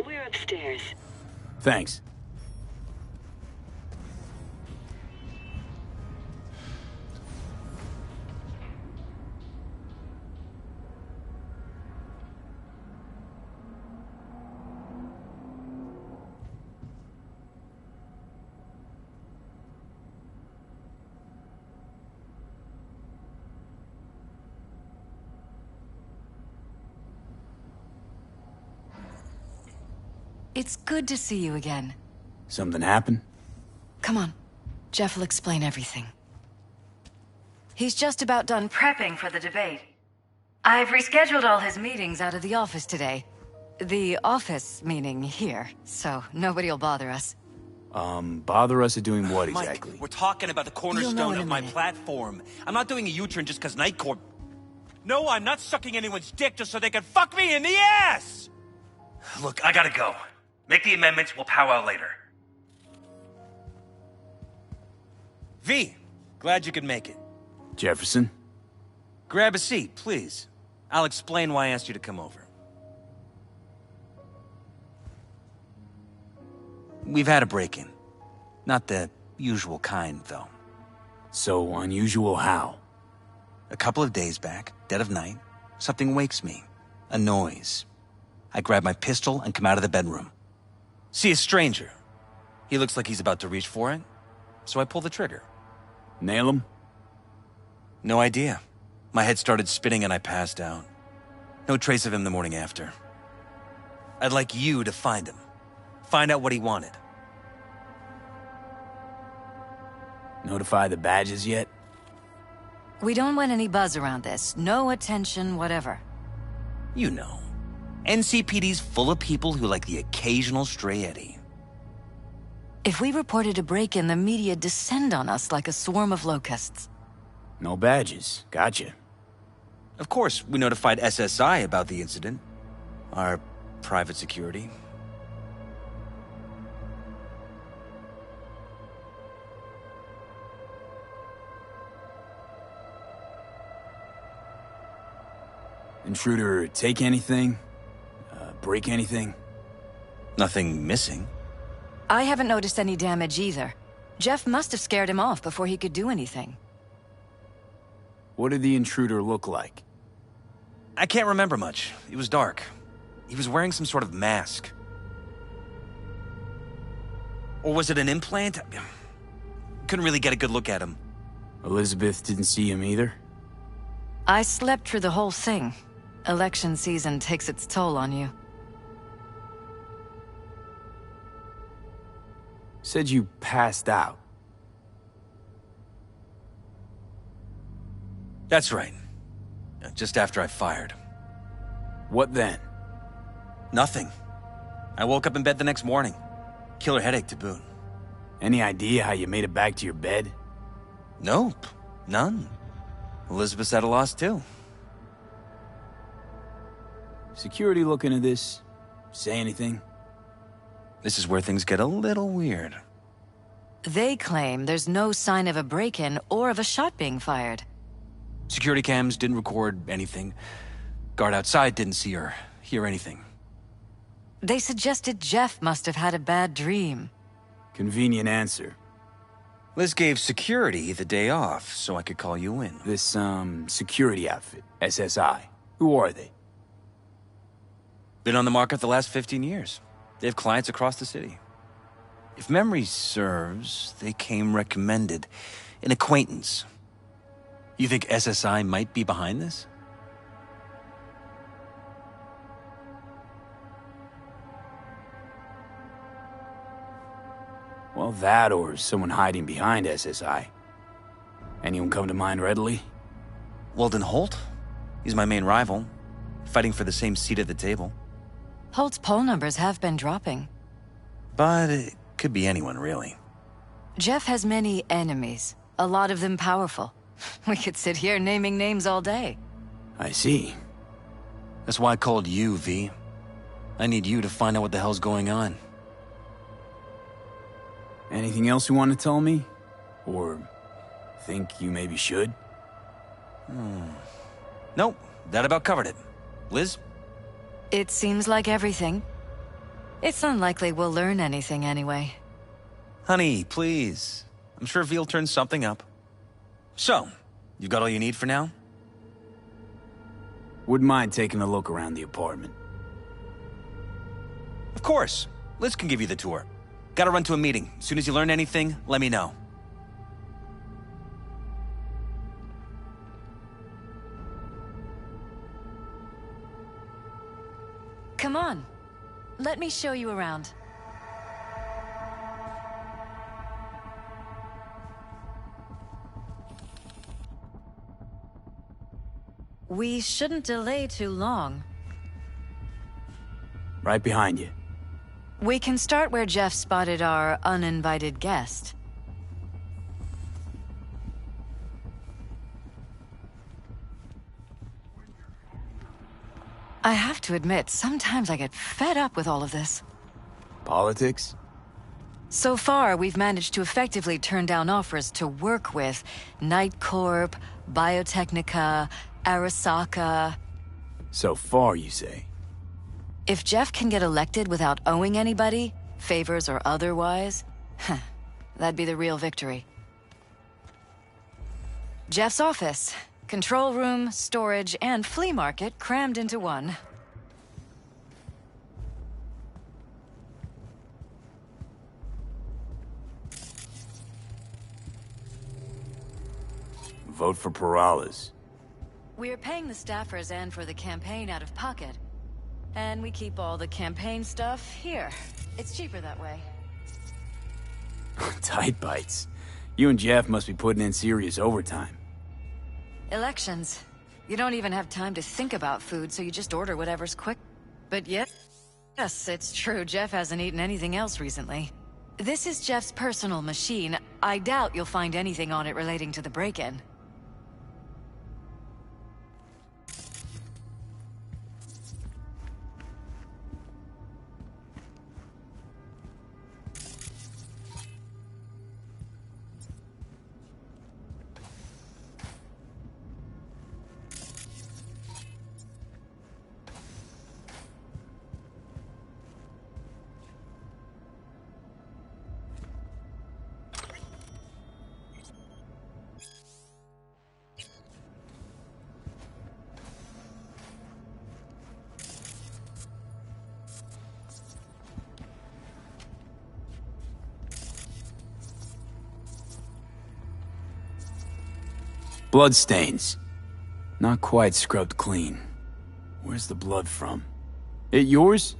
We're upstairs. Thanks. It's good to see you again. Something happened? Come on. Jeff will explain everything. He's just about done prepping for the debate. I've rescheduled all his meetings out of the office today. The office meaning here, so nobody'll bother us. Bother us at doing what exactly? Mike, we're talking about the cornerstone of my platform. I'm not doing a U-turn just because Night Corp... No, I'm not sucking anyone's dick just so they can fuck me in the ass! Look, I gotta go. Make the amendments, we'll powwow later. V, glad you could make it. Jefferson? Grab a seat, please. I'll explain why I asked you to come over. We've had a break-in. Not the usual kind, though. So unusual how? A couple of days back, dead of night, something wakes me. A noise. I grab my pistol and come out of the bedroom. See a stranger. He looks like he's about to reach for it, so I pull the trigger. Nail him? No idea. My head started spinning and I passed out. No trace of him the morning after. I'd like you to find him. Find out what he wanted. Notify the badges yet? We don't want any buzz around this. No attention, whatever. You know. NCPD's full of people who like the occasional stray eddy. If we reported a break-in, the media descend on us like a swarm of locusts. No badges. Gotcha. Of course, we notified SSI about the incident. Our private security. Intruder take anything? Break anything? Nothing missing. I haven't noticed any damage either. Jeff must have scared him off before he could do anything. What did the intruder look like? I can't remember much. It was dark. He was wearing some sort of mask. Or was it an implant? Couldn't really get a good look at him. Elizabeth didn't see him either? I slept through the whole thing. Election season takes its toll on you. Said you passed out. That's right. Just after I fired. What then? Nothing. I woke up in bed the next morning. Killer headache to boot. Any idea how you made it back to your bed? Nope. None. Elizabeth's at a loss too. Security looking at this? Say anything? This is where things get a little weird. They claim there's no sign of a break-in or of a shot being fired. Security cams didn't record anything. Guard outside didn't see or hear anything. They suggested Jeff must have had a bad dream. Convenient answer. Liz gave security the day off so I could call you in. This, security outfit, SSI. Who are they? Been on the market the last 15 years. They have clients across the city. If memory serves, they came recommended. An acquaintance. You think SSI might be behind this? Well, that or someone hiding behind SSI. Anyone come to mind readily? Weldon Holt? He's my main rival. Fighting for the same seat at the table. Holt's poll numbers have been dropping. But it could be anyone, really. Jeff has many enemies, a lot of them powerful. We could sit here naming names all day. I see. That's why I called you, V. I need you to find out what the hell's going on. Anything else you want to tell me? Or think you maybe should? Nope, that about covered it. Liz? It seems like everything. It's unlikely we'll learn anything anyway. Honey, please. I'm sure V'll turn something up. So, you got all you need for now? Wouldn't mind taking a look around the apartment. Of course. Liz can give you the tour. Gotta run to a meeting. As soon as you learn anything, let me know. Come on. Let me show you around. We shouldn't delay too long. Right behind you. We can start where Jeff spotted our uninvited guest. I have to admit, sometimes I get fed up with all of this. Politics? So far, we've managed to effectively turn down offers to work with Night Corp, Biotechnica, Arasaka. So far, you say? If Jeff can get elected without owing anybody, favors or otherwise, that'd be the real victory. Jeff's office. Control room, storage, and flea market crammed into one. Vote for perilous. We're paying the staffers and for the campaign out of pocket. And we keep all the campaign stuff here. It's cheaper that way. Tight bites. You and Jeff must be putting in serious overtime. Elections. You don't even have time to think about food, so you just order whatever's quick. But yes, it's true, Jeff hasn't eaten anything else recently. This is Jeff's personal machine. I doubt you'll find anything on it relating to the break-in. Bloodstains. Not quite scrubbed clean. Where's the blood from? It yours?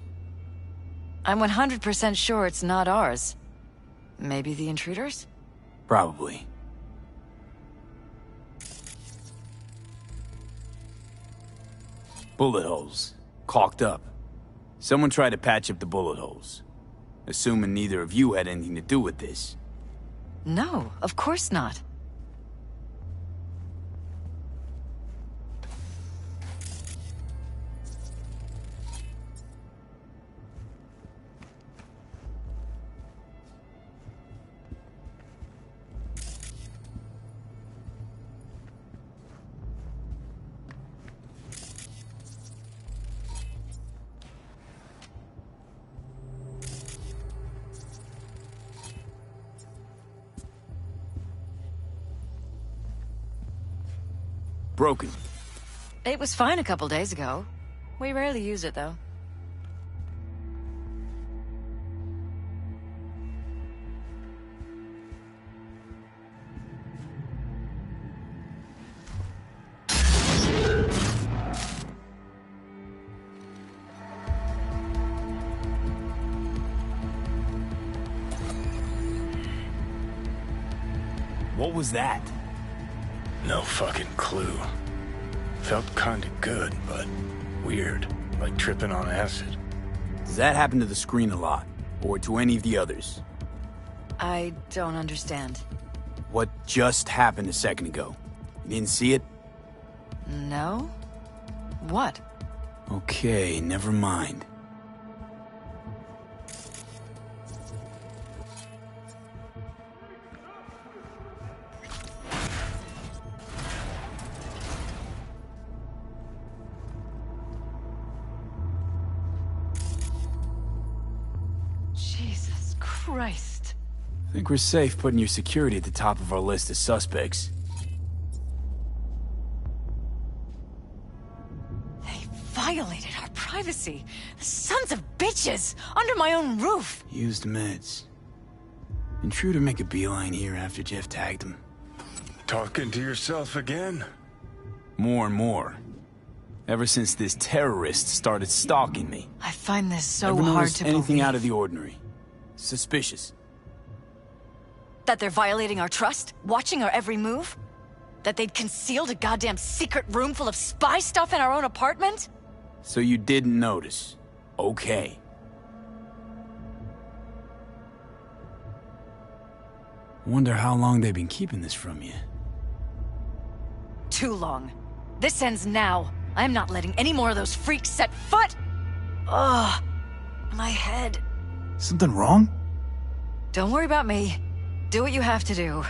I'm 100% sure it's not ours. Maybe the intruders? Probably. Bullet holes. Caulked up. Someone tried to patch up the bullet holes. Assuming neither of you had anything to do with this. No, of course not. Broken. It was fine a couple days ago. We rarely use it, though. What was that? No fucking clue. Felt kinda good, but weird. Like tripping on acid. Does that happen to the screen a lot? Or to any of the others? I don't understand. What just happened a second ago? You didn't see it? No? What? Okay, never mind. Jesus Christ. Think we're safe putting your security at the top of our list of suspects. They violated our privacy. The sons of bitches! Under my own roof! Used meds. Intruder make a beeline here after Jeff tagged him. Talking to yourself again? More and more. Ever since this terrorist started stalking me. I find this so Ever hard noticed to anything believe. out of the ordinary? Suspicious. That they're violating our trust? Watching our every move? That they'd concealed a goddamn secret room full of spy stuff in our own apartment? So you didn't notice. Okay. Wonder how long they've been keeping this from you. Too long. This ends now. I'm not letting any more of those freaks set foot! Ugh. My head. Something wrong? Don't worry about me. Do what you have to do.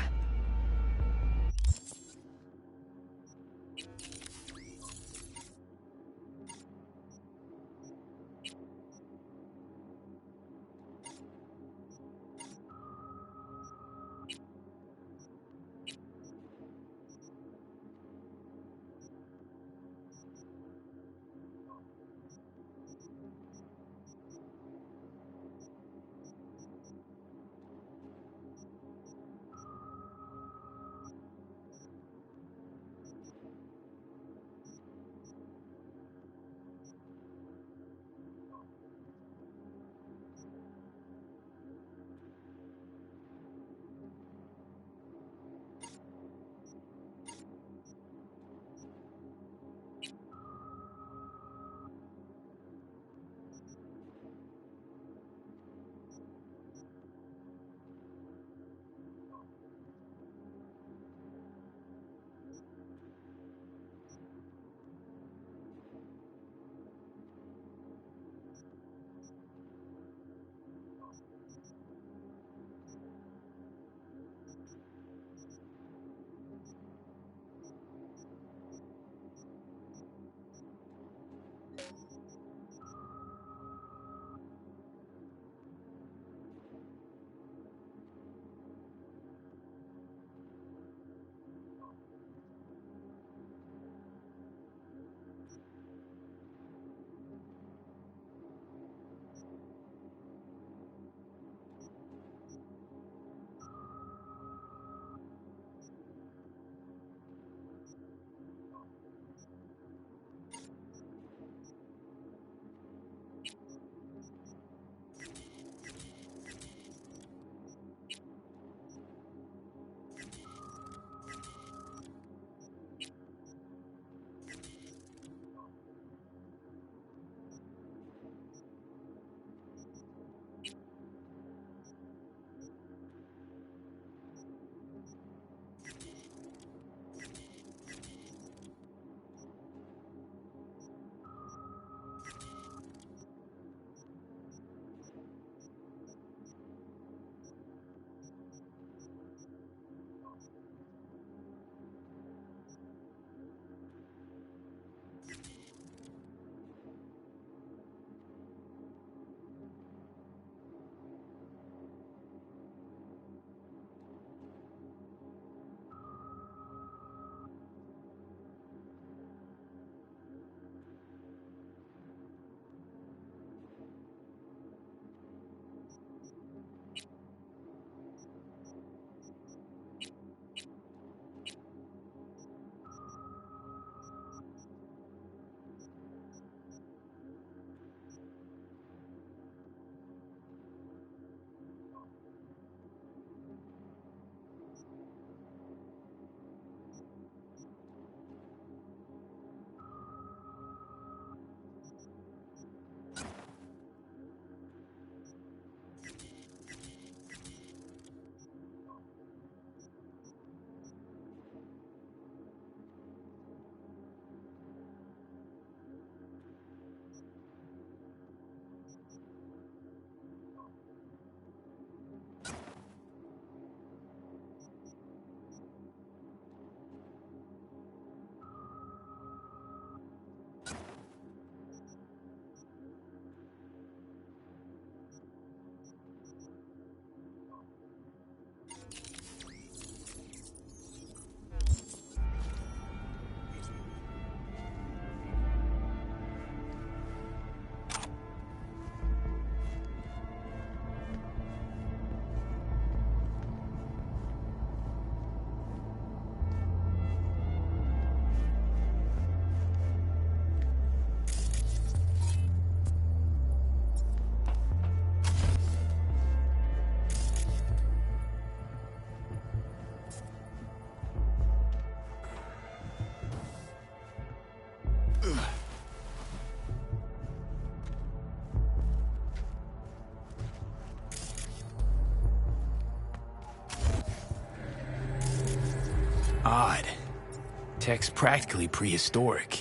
Tech's practically prehistoric,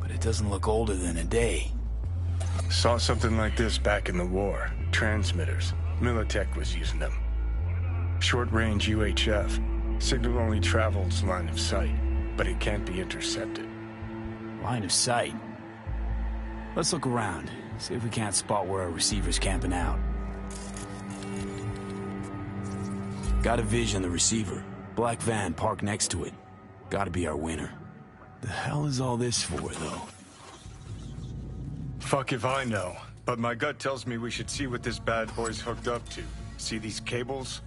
but it doesn't look older than a day. Saw something like this back in the war. Transmitters. Militech was using them. Short-range UHF. Signal only travels line of sight, but it can't be intercepted. Line of sight? Let's look around, see if we can't spot where our receiver's camping out. Got a vision, the receiver. Black van parked next to it. Gotta be our winner. The hell is all this for, though? Fuck if I know, but my gut tells me we should see what this bad boy's hooked up to. See these cables?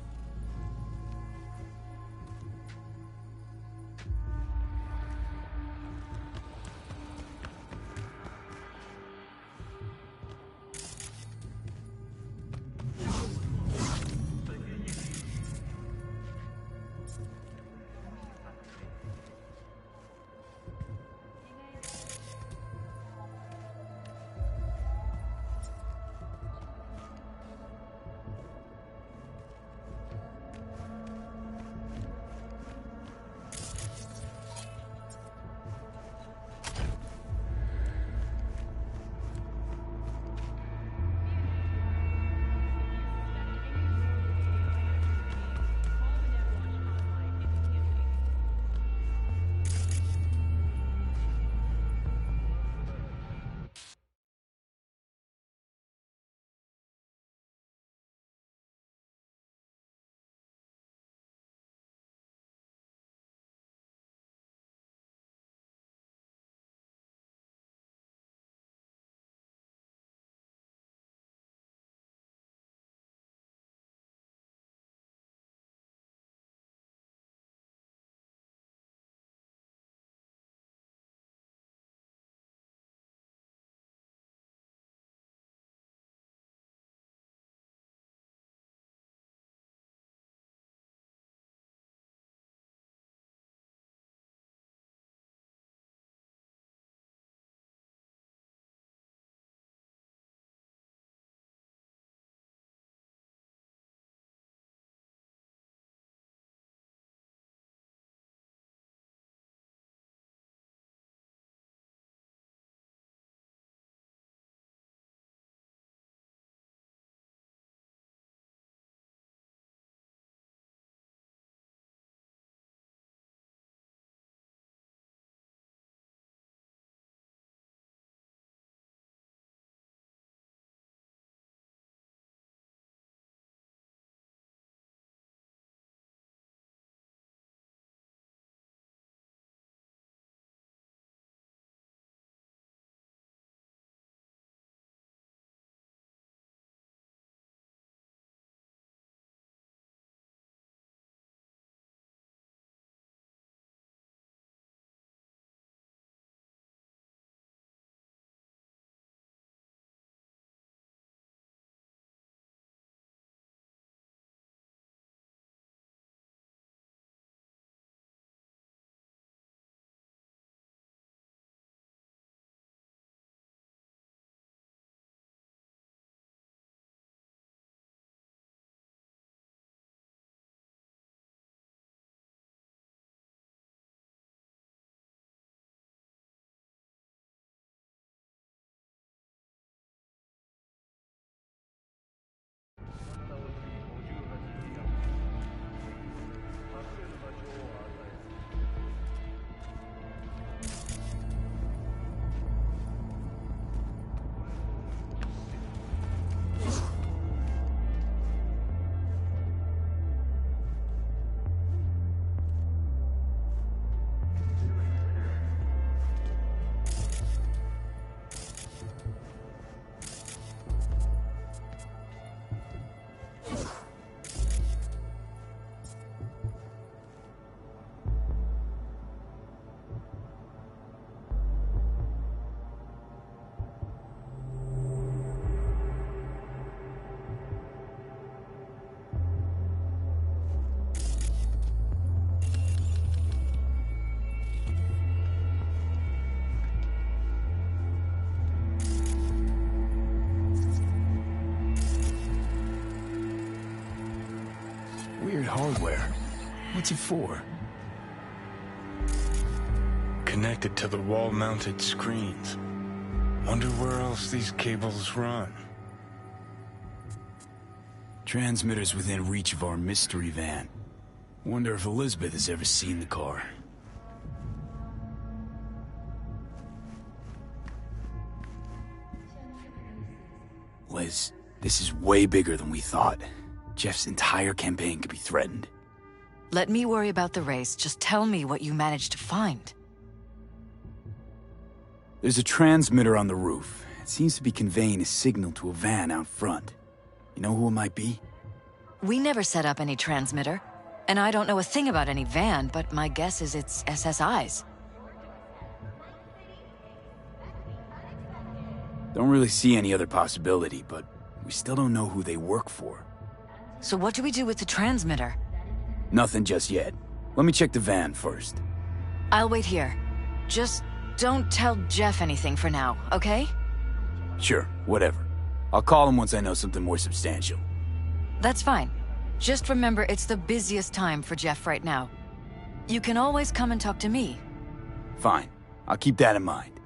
Weird hardware. What's it for? connected to the wall-mounted screens. Wonder where else these cables run. Transmitters within reach of our mystery van. Wonder if Elizabeth has ever seen the car. Liz, this is way bigger than we thought. Jeff's entire campaign could be threatened. Let me worry about the race. Just tell me what you managed to find. There's a transmitter on the roof. It seems to be conveying a signal to a van out front. You know who it might be? We never set up any transmitter. And I don't know a thing about any van, but my guess is it's SSI's. Don't really see any other possibility, but we still don't know who they work for. So what do we do with the transmitter? Nothing just yet. Let me check the van first. I'll wait here. Just don't tell Jeff anything for now, okay? Sure, whatever. I'll call him once I know something more substantial. That's fine. Just remember it's the busiest time for Jeff right now. You can always come and talk to me. Fine. I'll keep that in mind.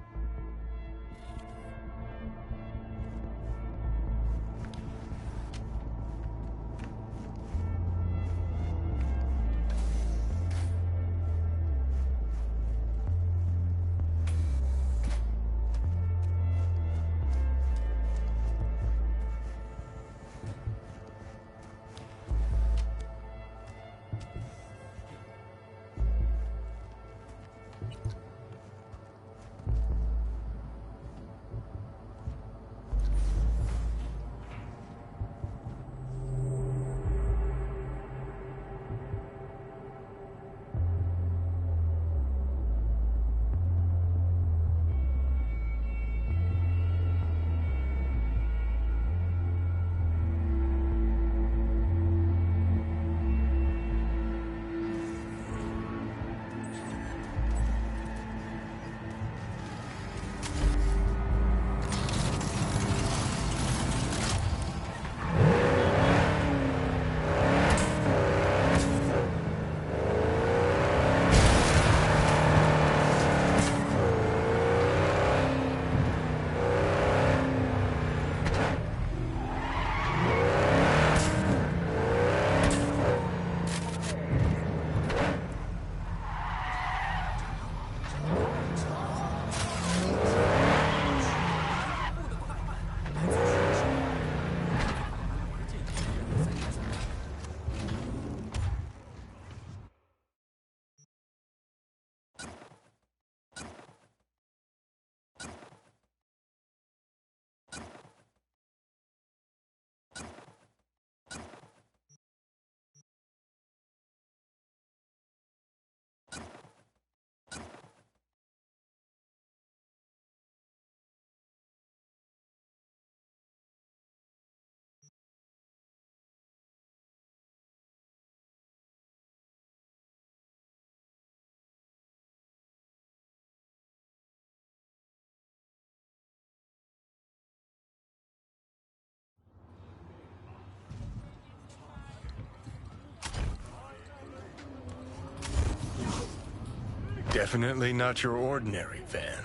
Definitely not your ordinary van.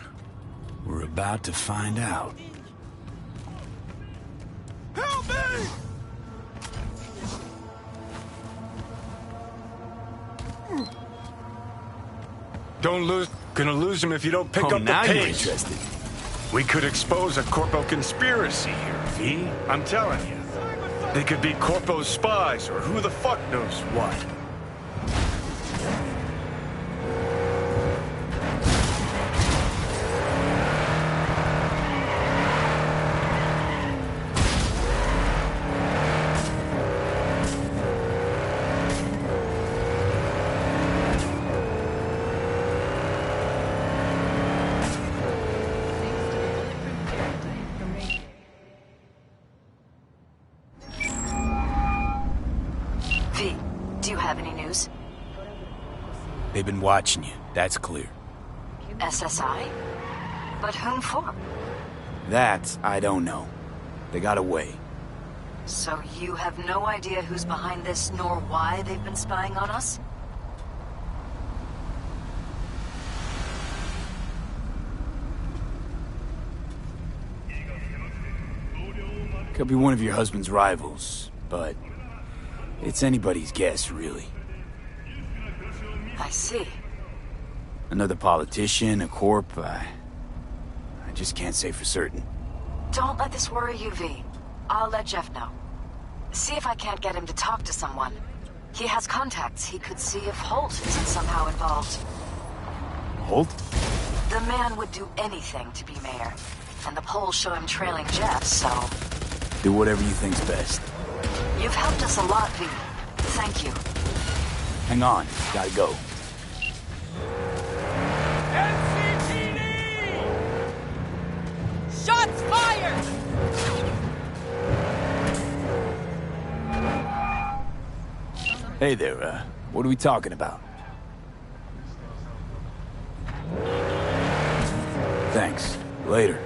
We're about to find out. Help me! Don't lose. Gonna lose him if you don't pick up the now pace. You're interested. We could expose a Corpo conspiracy here, V. I'm telling you. They could be Corpo's spies, or who the fuck knows what. They've been watching you, that's clear. SSI? But whom for? That, I don't know. They got away. So you have no idea who's behind this, nor why they've been spying on us? Could be one of your husband's rivals, but it's anybody's guess, really. I see. Another politician, a corp, I just can't say for certain. Don't let this worry you, V. I'll let Jeff know. See if I can't get him to talk to someone. He has contacts. He could see if Holt isn't somehow involved. Holt? The man would do anything to be mayor. And the polls show him trailing Jeff, so... Do whatever you think's best. You've helped us a lot, V. Thank you. Hang on. Gotta go. Shots fired! Hey there, what are we talking about? Thanks. Later.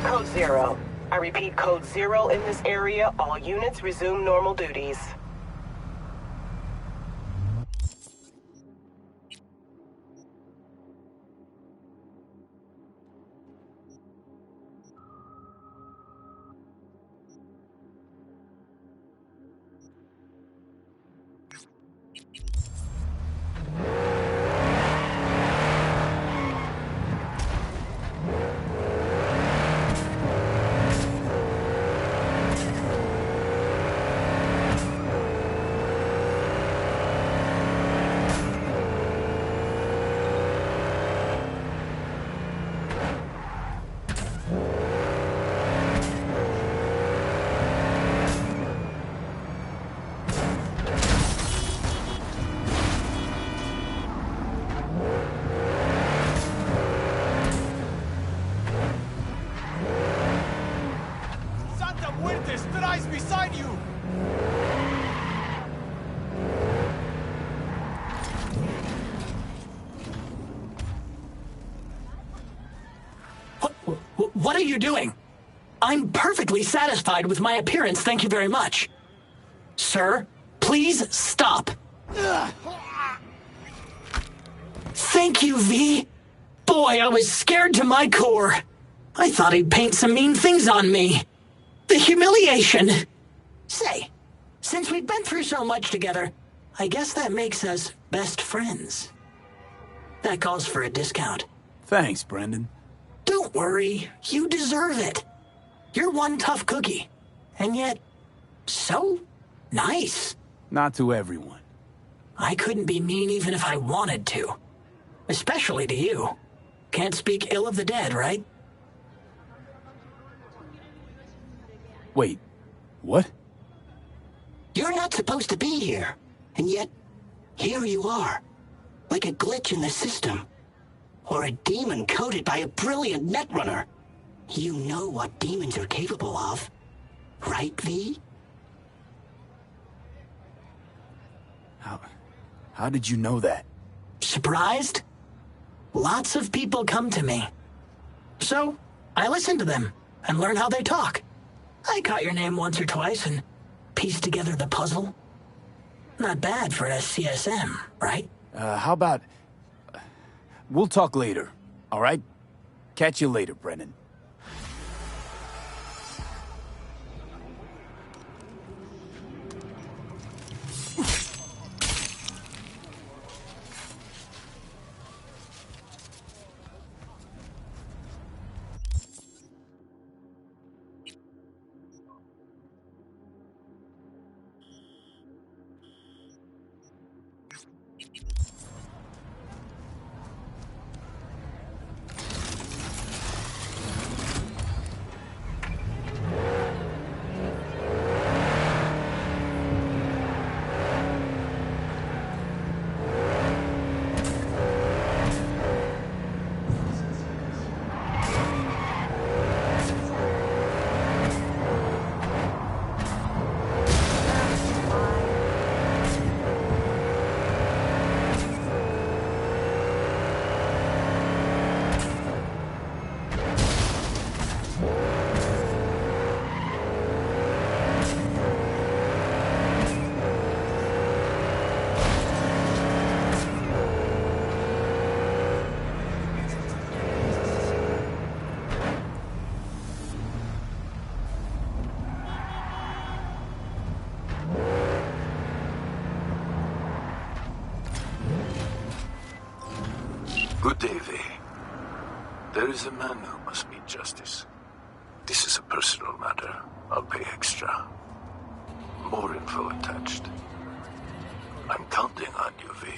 Code 0. I repeat, Code 0 in this area. All units resume normal duties. Beside you! What are you doing? I'm perfectly satisfied with my appearance, thank you very much. Sir, please stop. Thank you, V. Boy, I was scared to my core. I thought he'd paint some mean things on me. The humiliation. Say, since we've been through so much together, I guess that makes us best friends. That calls for a discount. Thanks, Brendan. Don't worry, you deserve it. You're one tough cookie, and yet so Nice. Not to everyone. I couldn't be mean even if I wanted to. Especially to you. Can't speak ill of the dead, right? Wait, what? You're not supposed to be here. And yet, here you are. Like a glitch in the system. Or a demon coded by a brilliant netrunner. You know what demons are capable of. Right, V? How did you know that? Surprised? Lots of people come to me. So, I listen to them and learn how they talk. I caught your name once or twice and pieced together the puzzle. Not bad for a CSM, right? How about... We'll talk later, all right? Catch you later, Brennan. Good day, V. There is a man who must meet justice. This is a personal matter. I'll pay extra. More info attached. I'm counting on you, V.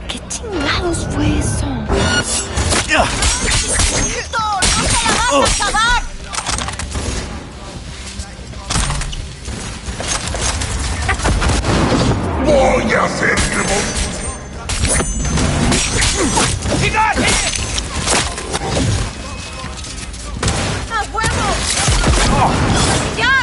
¿Qué chingados fue eso? ¡Esto no te la vas a acabar! Voy a hacer que ¡He got hit! ¡A huevo! ¡Ya!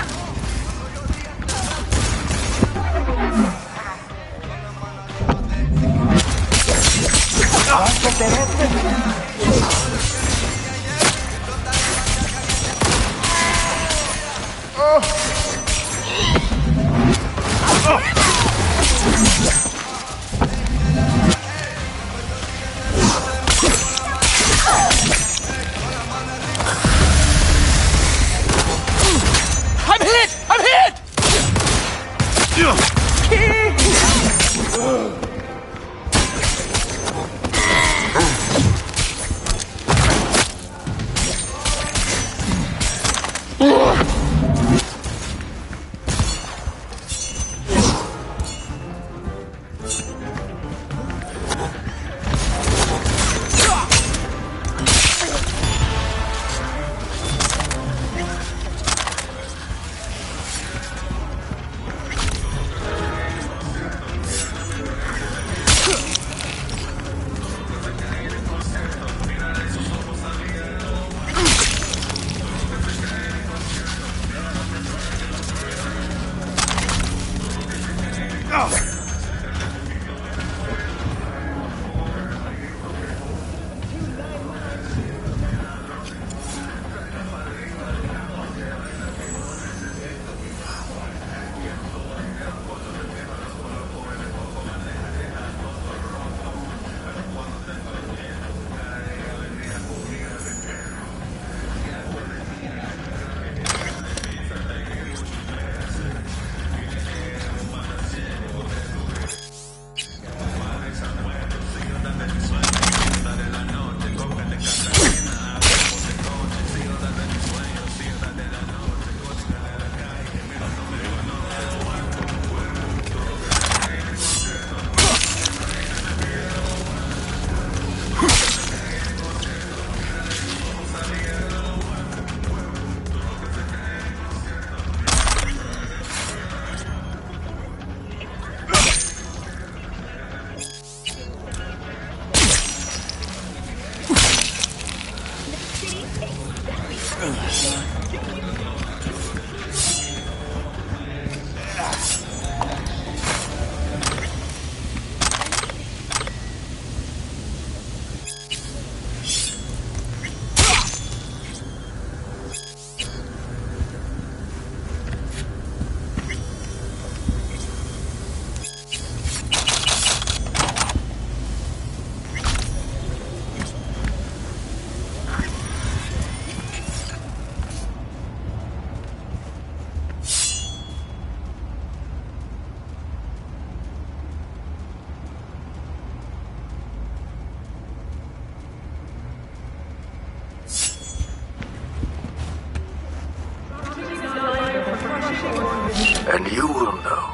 And you will know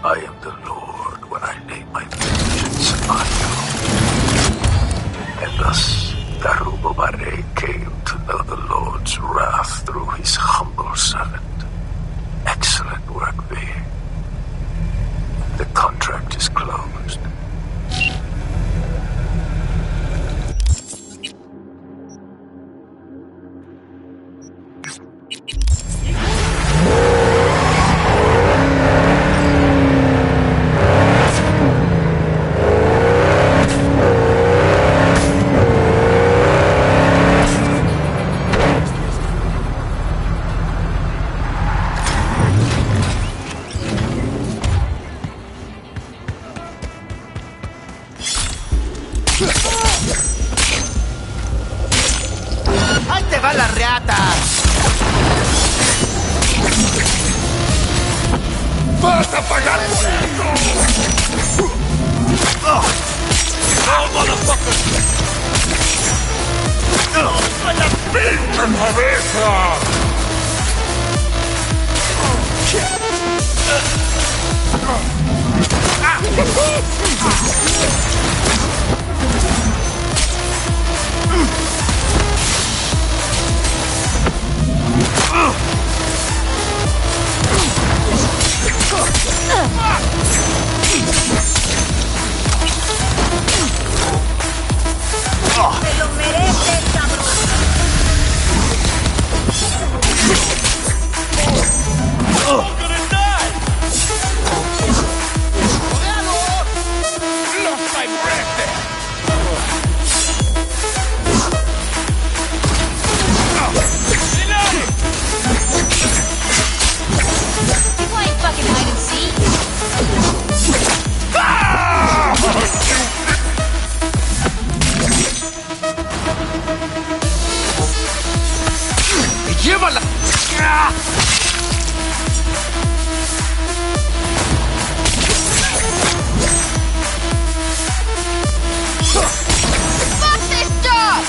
I am the Lord when I lay my vengeance upon you. And thus, DISOBEY came to know the Lord's wrath through his humble servant. Excellent work, V. The contract is closed. ¡Ahí te va la reata! ¡Vas a pagar por esto! ¡Oh, motherfucker! ¡Oh, en la pinche cabeza! ¡Te lo mereces, cabrón! ¡I'm gonna die! ¡Lost my breath there! You playing fucking hide and seek? ¡Llévala! Fuck this dog!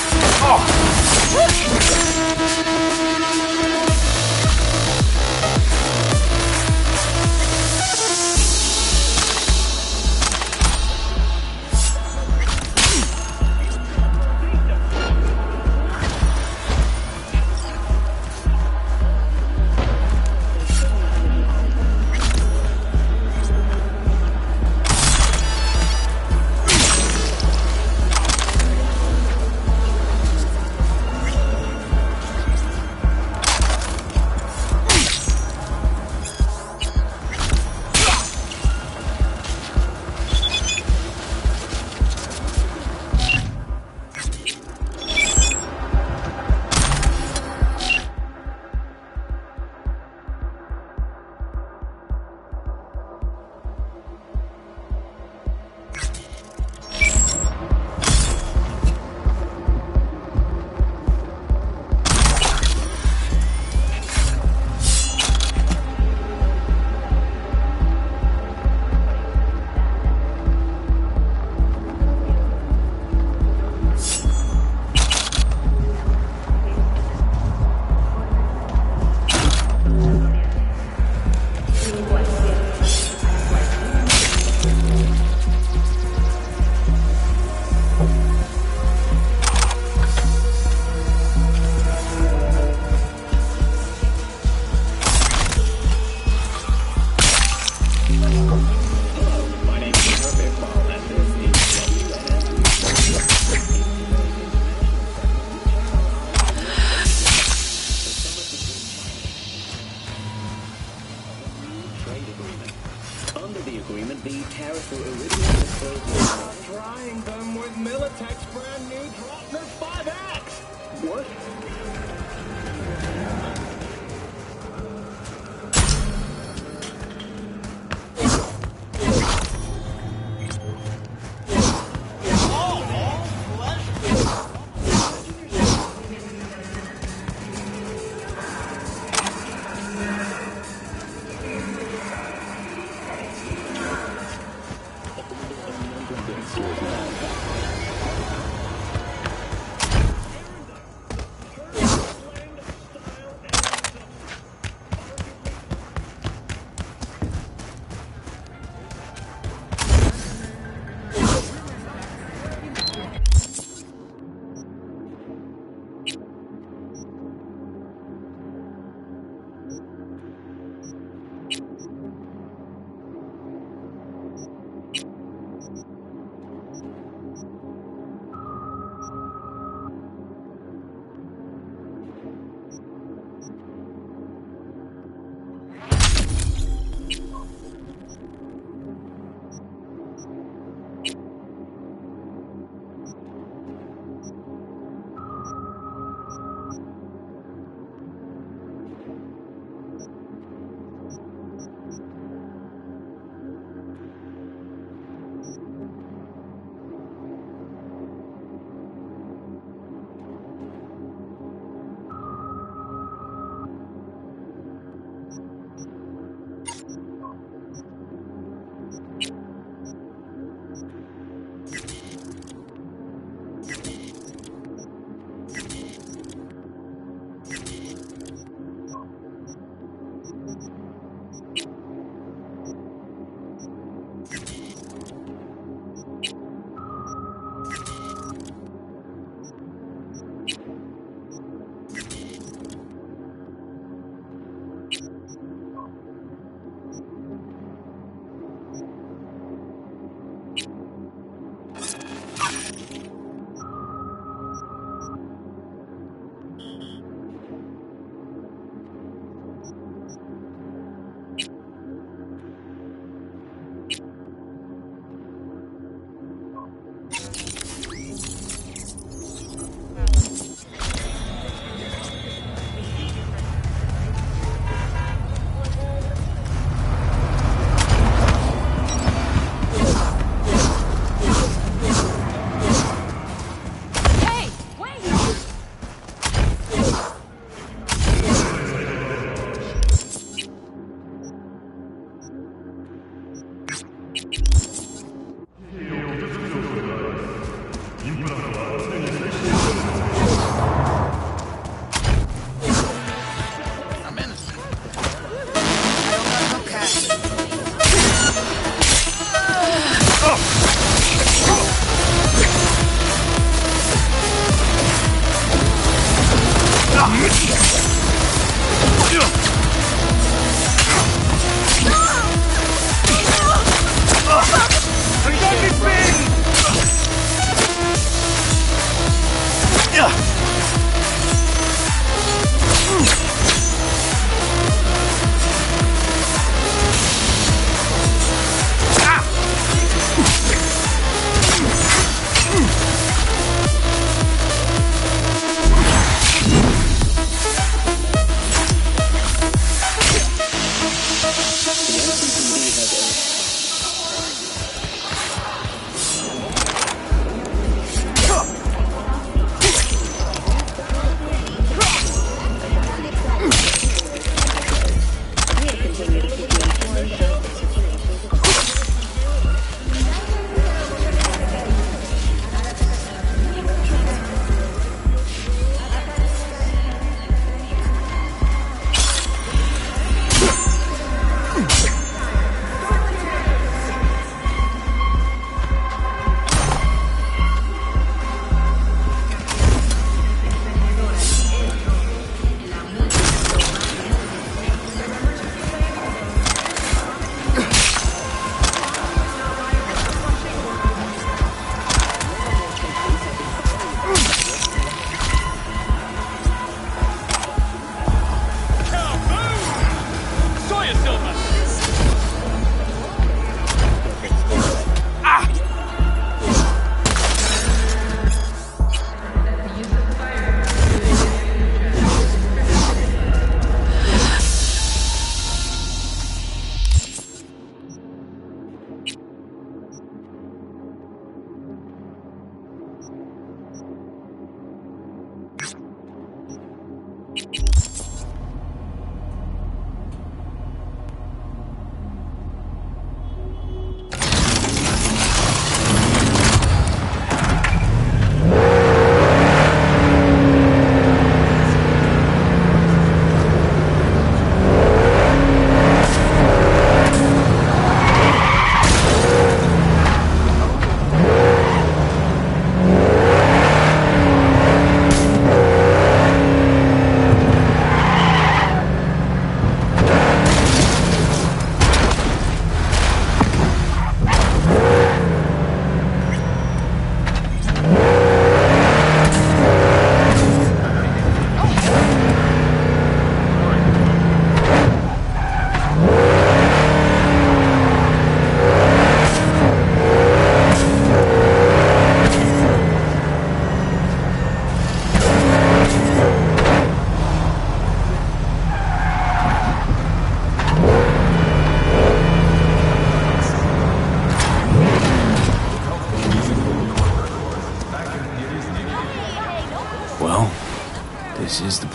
Under the agreement, the tariff will originally dispose trying them with Militech's brand new Droppner 5X. What?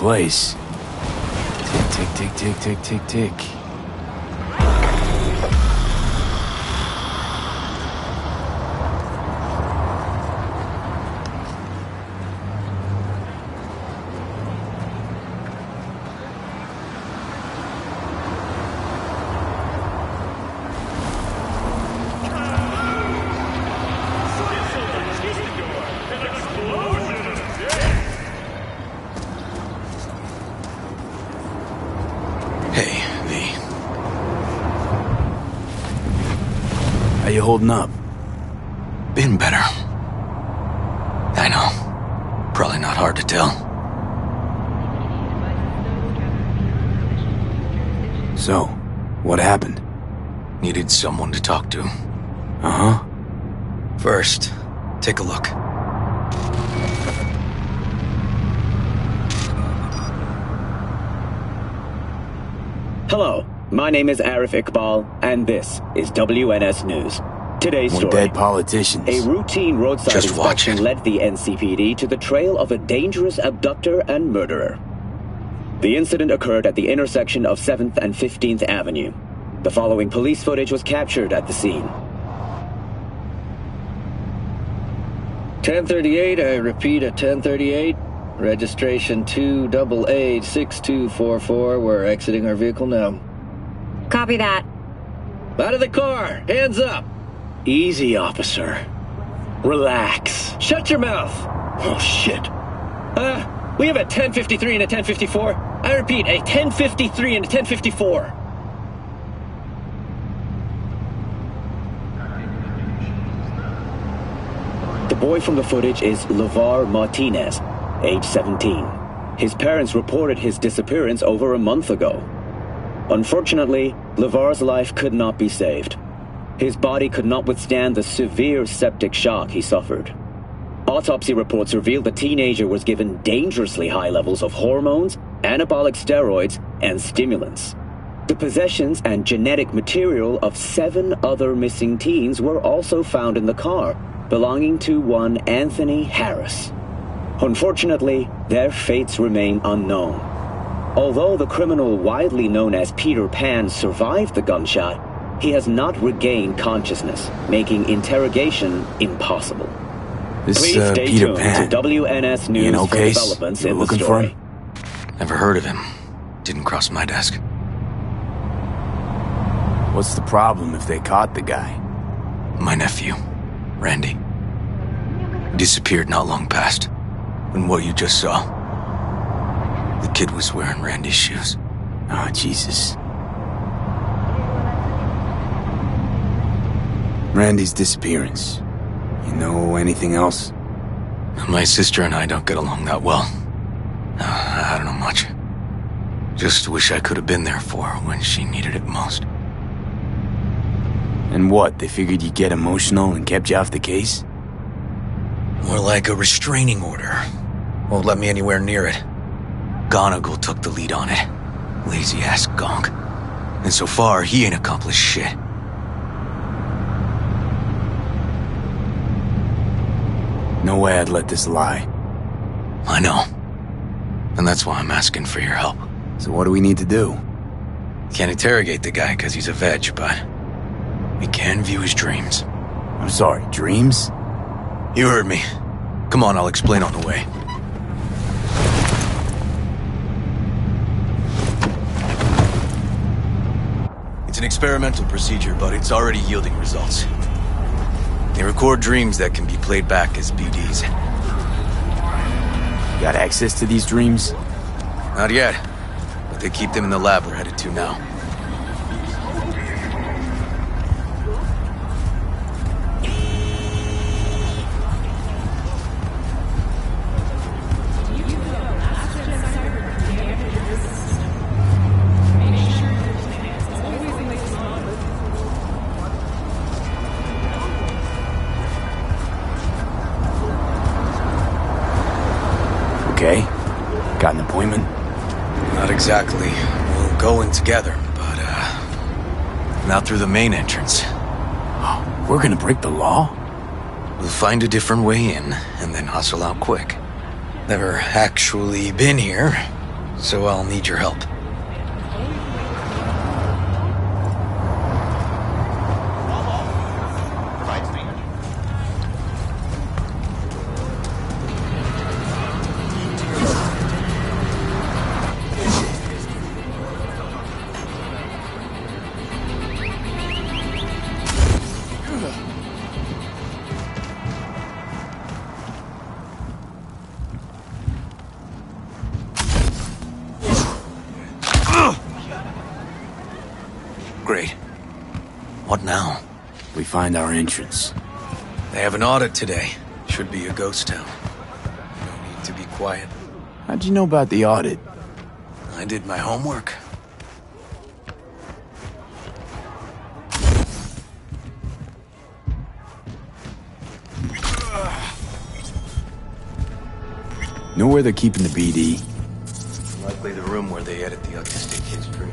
place. Tick, tick, tick, tick, tick, tick, tick. How you holding up? Been better. I know. Probably not hard to tell. So, what happened? Needed someone to talk to. Uh-huh. First, take a look. Hello, my name is Arif Iqbal, and this is WNS News. Today's More story. dead politicians. A routine roadside Just watch inspection led the NCPD to the trail of a dangerous abductor and murderer. The incident occurred at the intersection of 7th and 15th Avenue. The following police footage was captured at the scene. 1038, I repeat at 1038. Registration 2AA6244. We're exiting our vehicle now. Copy that. Out of the car! Hands up! Easy, officer. Relax. Shut your mouth! Oh, shit. We have a 1053 and a 1054. I repeat, a 1053 and a 1054. The boy from the footage is LeVar Martinez, age 17. His parents reported his disappearance over a month ago. Unfortunately, LeVar's life could not be saved. His body could not withstand the severe septic shock he suffered. Autopsy reports revealed the teenager was given dangerously high levels of hormones, anabolic steroids, and stimulants. The possessions and genetic material of 7 other missing teens were also found in the car, belonging to one Anthony Harris. Unfortunately, their fates remain unknown. Although the criminal widely known as Peter Pan survived the gunshot, he has not regained consciousness, making interrogation impossible. This, Please stay Peter tuned Pan. to WNS News no for case? developments You in the looking for story. him? Never heard of him. Didn't cross my desk. What's the problem if they caught the guy? My nephew, Randy. Disappeared not long past. And what you just saw. The kid was wearing Randy's shoes. Oh, Jesus. Randy's disappearance. You know anything else? My sister and I don't get along that well. I don't know much. Just wish I could have been there for her when she needed it most. And what, they figured you'd get emotional and kept you off the case? More like a restraining order. Won't let me anywhere near it. Gonigal took the lead on it. Lazy-ass gonk. And so far, he ain't accomplished shit. No way I'd let this lie. I know. And that's why I'm asking for your help. So what do we need to do? Can't interrogate the guy because he's a veg, but we can view his dreams. I'm sorry, dreams? You heard me. Come on, I'll explain on the way. It's an experimental procedure, but it's already yielding results. They record dreams that can be played back as BDs. Got access to these dreams? Not yet, but they keep them in the lab we're headed to now. Okay. Got an appointment? Not exactly. We'll go in together, but, not through the main entrance. We're gonna break the law? We'll find a different way in, and then hustle out quick. Never actually been here, So I'll need your help. Great. What now? We find our entrance. They have an audit today. Should be a ghost town. No need to be quiet. How'd you know about the audit? I did my homework. Know where they're keeping the BD? Likely the room where they edit the autistic kids' dreams.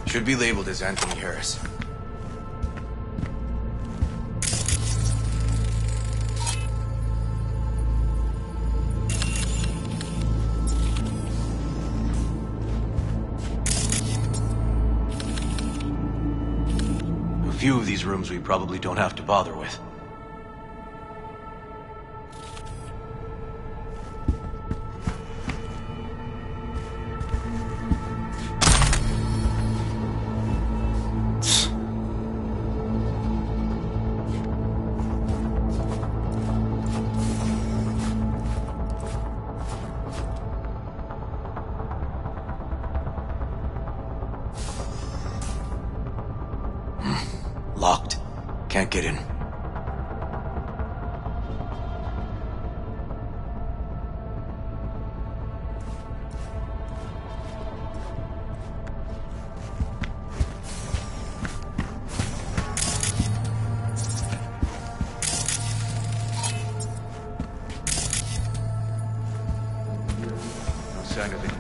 Should be labeled as Anthony Harris. A few of these rooms we probably don't have to bother with. Locked. Can't get in. No sign of it.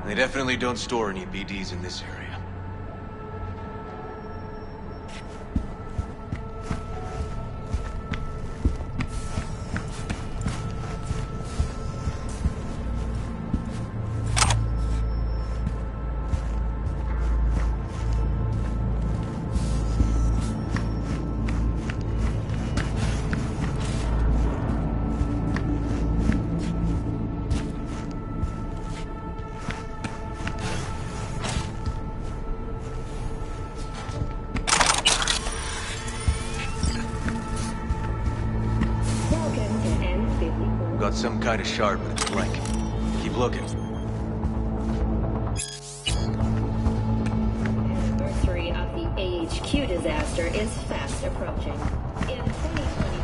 They definitely don't store any BDs in this area. Got some kind of shard, but it's blank. Keep looking. Anniversary of the AHQ disaster is fast approaching. In 2020.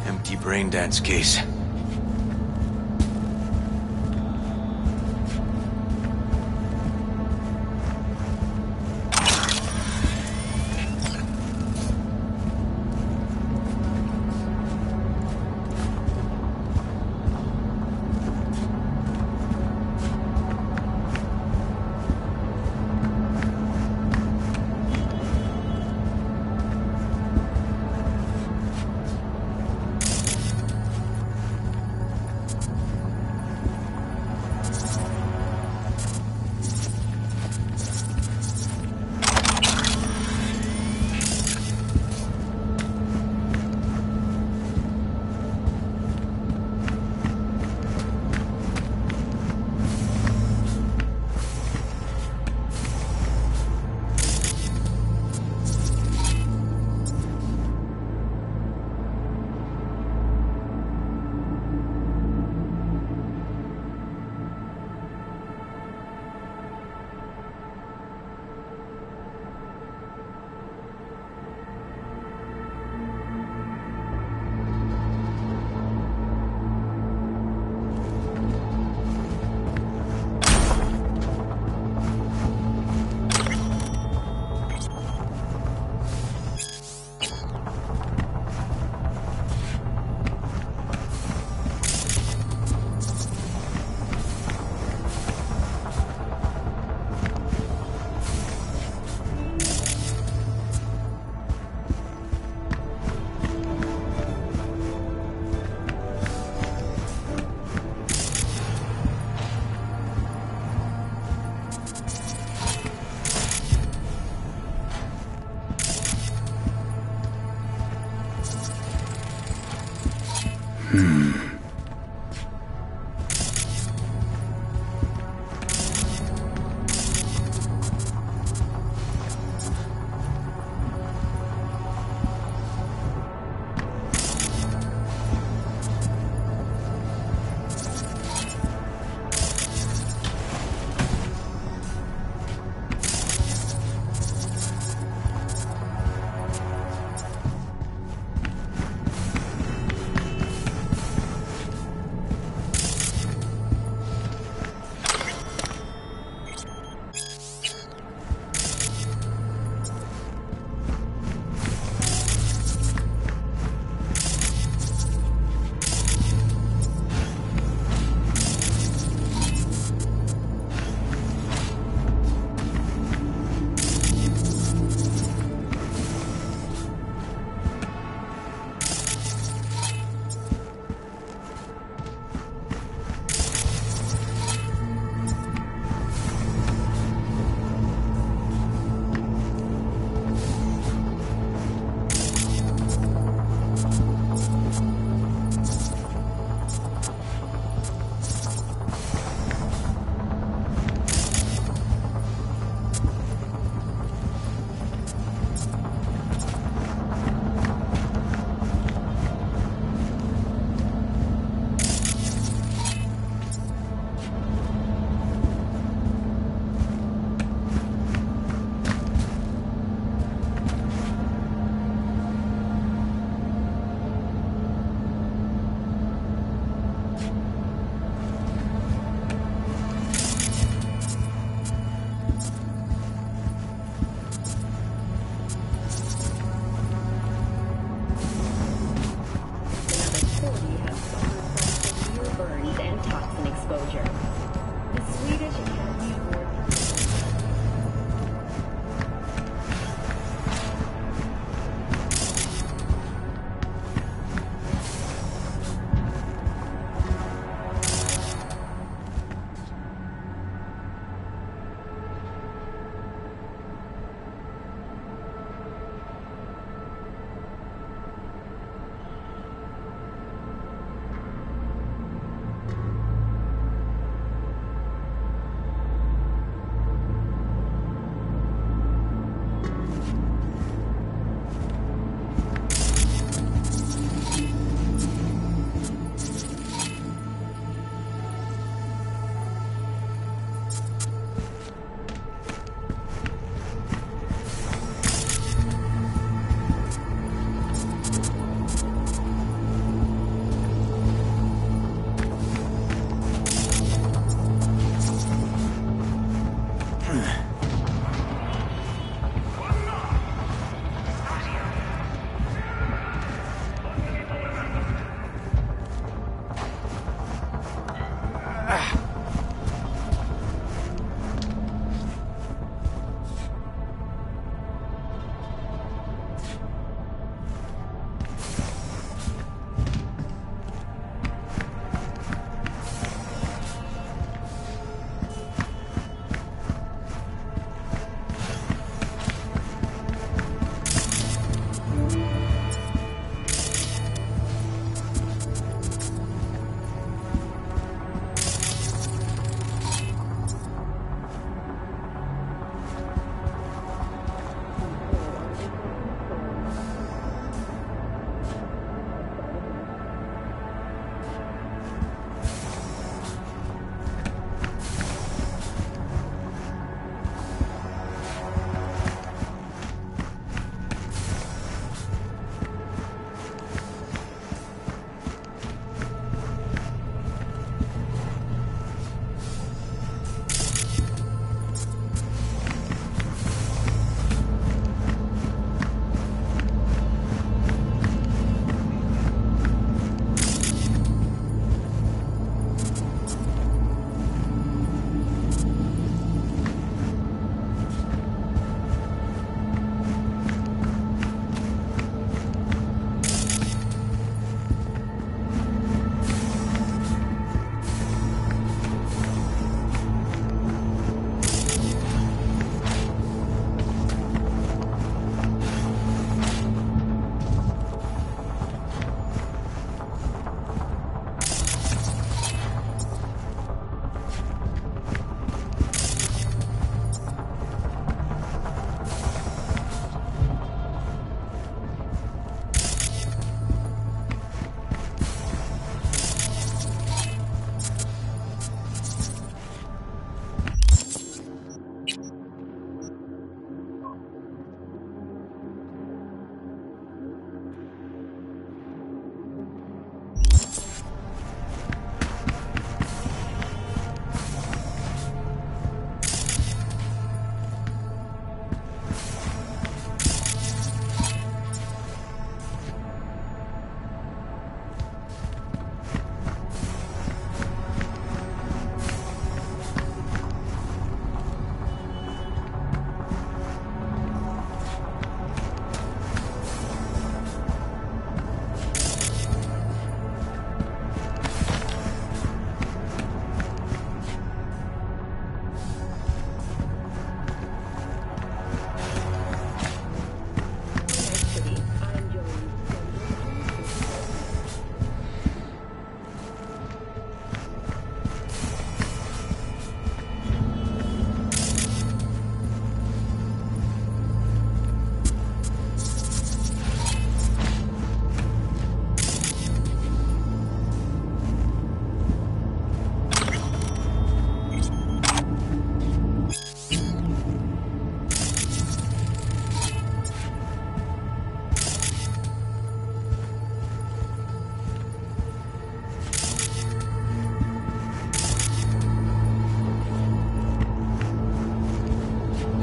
Empty brain dance case.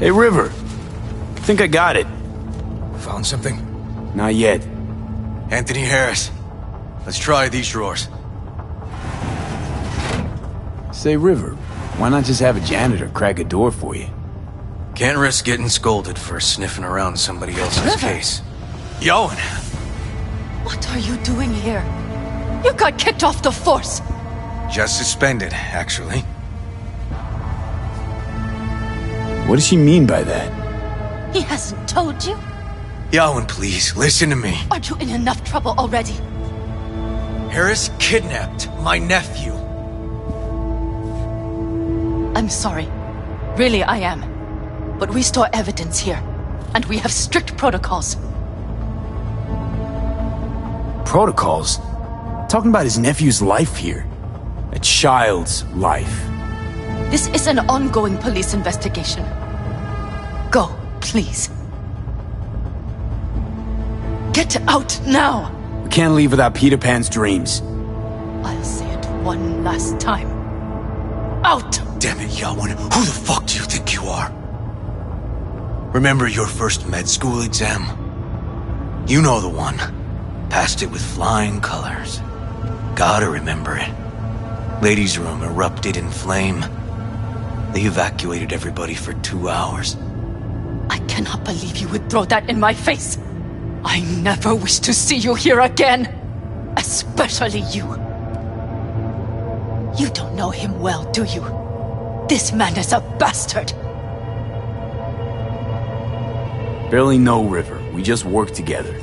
Hey, River. Think I got it. Found something? Not yet. Anthony Harris. Let's try these drawers. Say, River, why not just have a janitor crack a door for you? Can't risk getting scolded for sniffing around somebody else's River. case. Yowen! What are you doing here? You got kicked off the force! Just suspended, actually. What does she mean by that? He hasn't told you? Yowen, please, listen to me. Are you in enough trouble already? Harris kidnapped my nephew. I'm sorry. Really, I am. But we store evidence here, and we have strict protocols. Protocols? Talking about his nephew's life here. A child's life. This is an ongoing police investigation. Go, please. Get out now! We can't leave without Peter Pan's dreams. I'll say it one last time. Out! Damn it, Yowen. Who the fuck do you think you are? Remember your first med school exam? You know the one. Passed it with flying colors. Gotta remember it. Ladies' room erupted in flame. They evacuated everybody for 2 hours. I cannot believe you would throw that in my face. I never wish to see you here again. Especially you. You don't know him well, do you? This man is a bastard. Barely know River. We just work together.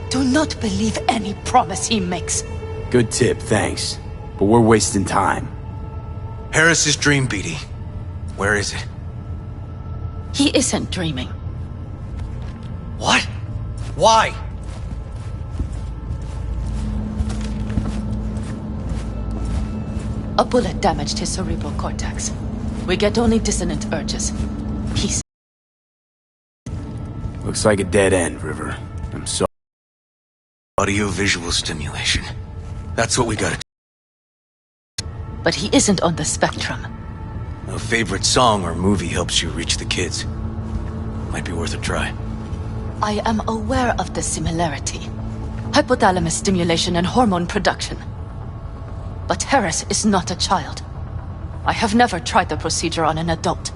Do not believe any promise he makes. Good tip, thanks. But we're wasting time. Harris's dream, BD. Where is it? He isn't dreaming. What? Why? A bullet damaged his cerebral cortex. We get only dissonant urges. Peace. Looks like a dead end, River. I'm sorry. Audio-visual stimulation. That's what we got. But he isn't on the spectrum. A favorite song or movie helps you reach the kids. Might be worth a try. I am aware of the similarity. Hypothalamus stimulation and hormone production. But Harris is not a child. I have never tried the procedure on an adult.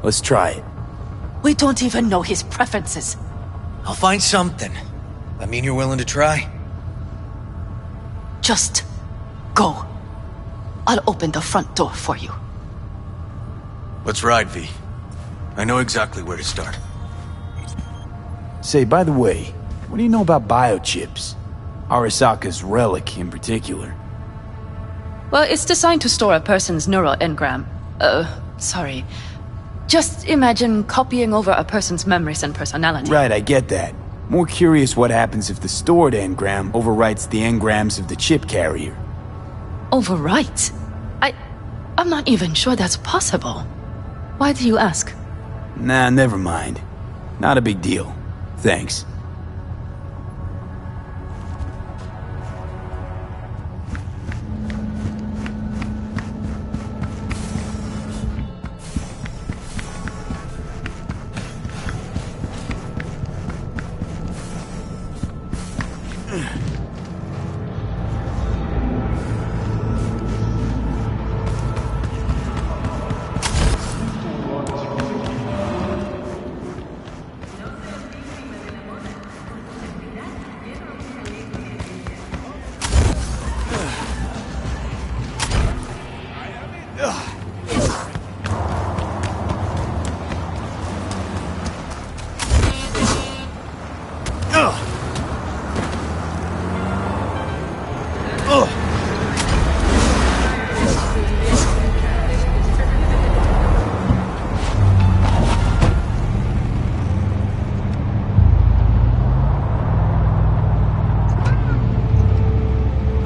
Let's try it. We don't even know his preferences. I'll find something. I mean you're willing to try? Just go. I'll open the front door for you. Let's ride, V. I know exactly where to start. Say, by the way, what do you know about biochips? Arasaka's relic in particular. Well, it's designed to store a person's neural engram. Sorry. Just imagine copying over a person's memories and personality. Right, I get that. More curious what happens if the stored engram overwrites the engrams of the chip carrier. Overwrites? I'm not even sure that's possible. Why do you ask? Nah, never mind. Not a big deal. Thanks.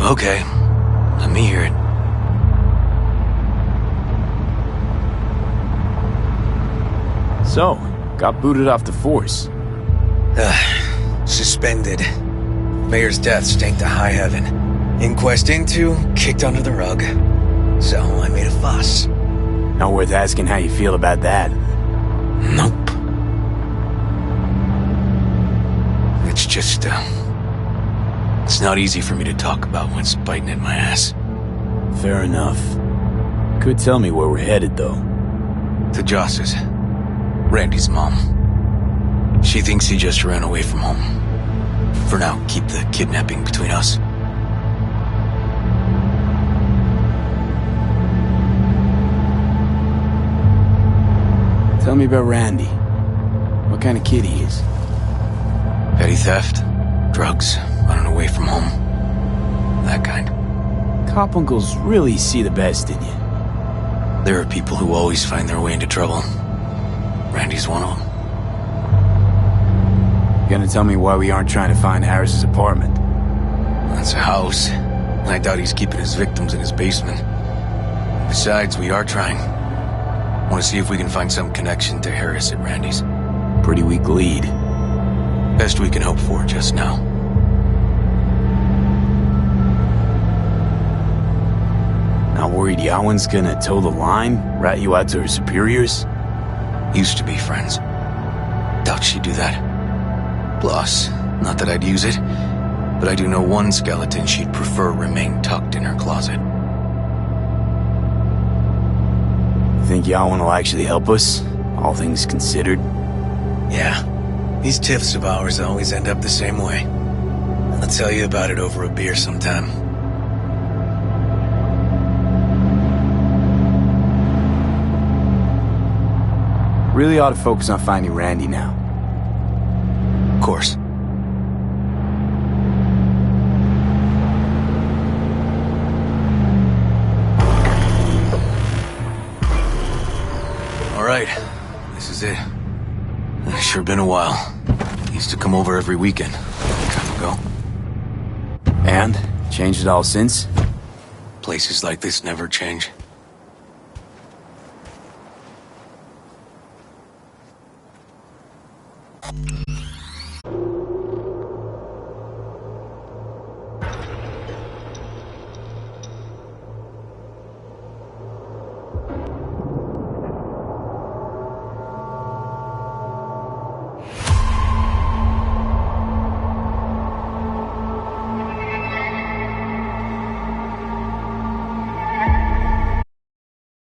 Okay. Let me hear it. So, got booted off the force. Suspended. Mayor's death stank to high heaven. Inquest into, kicked under the rug. So I made a fuss. Not worth asking how you feel about that. Nope. It's just, it's not easy for me to talk about what's biting at my ass. Fair enough. Could tell me where we're headed, though. To Joss's. Randy's mom. She thinks he just ran away from home. For now, keep the kidnapping between us. Tell me about Randy. What kind of kid he is? Petty theft, drugs, running away from home. That kind. Cop uncles really see the best in you. There are people who always find their way into trouble. Randy's one of them. You gonna tell me why we aren't trying to find Harris's apartment? That's a house. I doubt he's keeping his victims in his basement. Besides, we are trying. Want to see if we can find some connection to Harris at Randy's. Pretty weak lead. Best we can hope for just now. Not worried Yawen's gonna toe the line? Rat you out to her superiors? Used to be friends. Doubt she'd do that. Plus, not that I'd use it, But I do know one skeleton she'd prefer remain tucked in her closet. Think Yawen will actually help us? All things considered? Yeah. These tiffs of ours always end up the same way. I'll tell you about it over a beer sometime. Really ought to focus on finding Randy now. Of course. Alright, this is it. It's sure been a while. Used to come over every weekend. Time ago. And? Changed it all since? Places like this never change.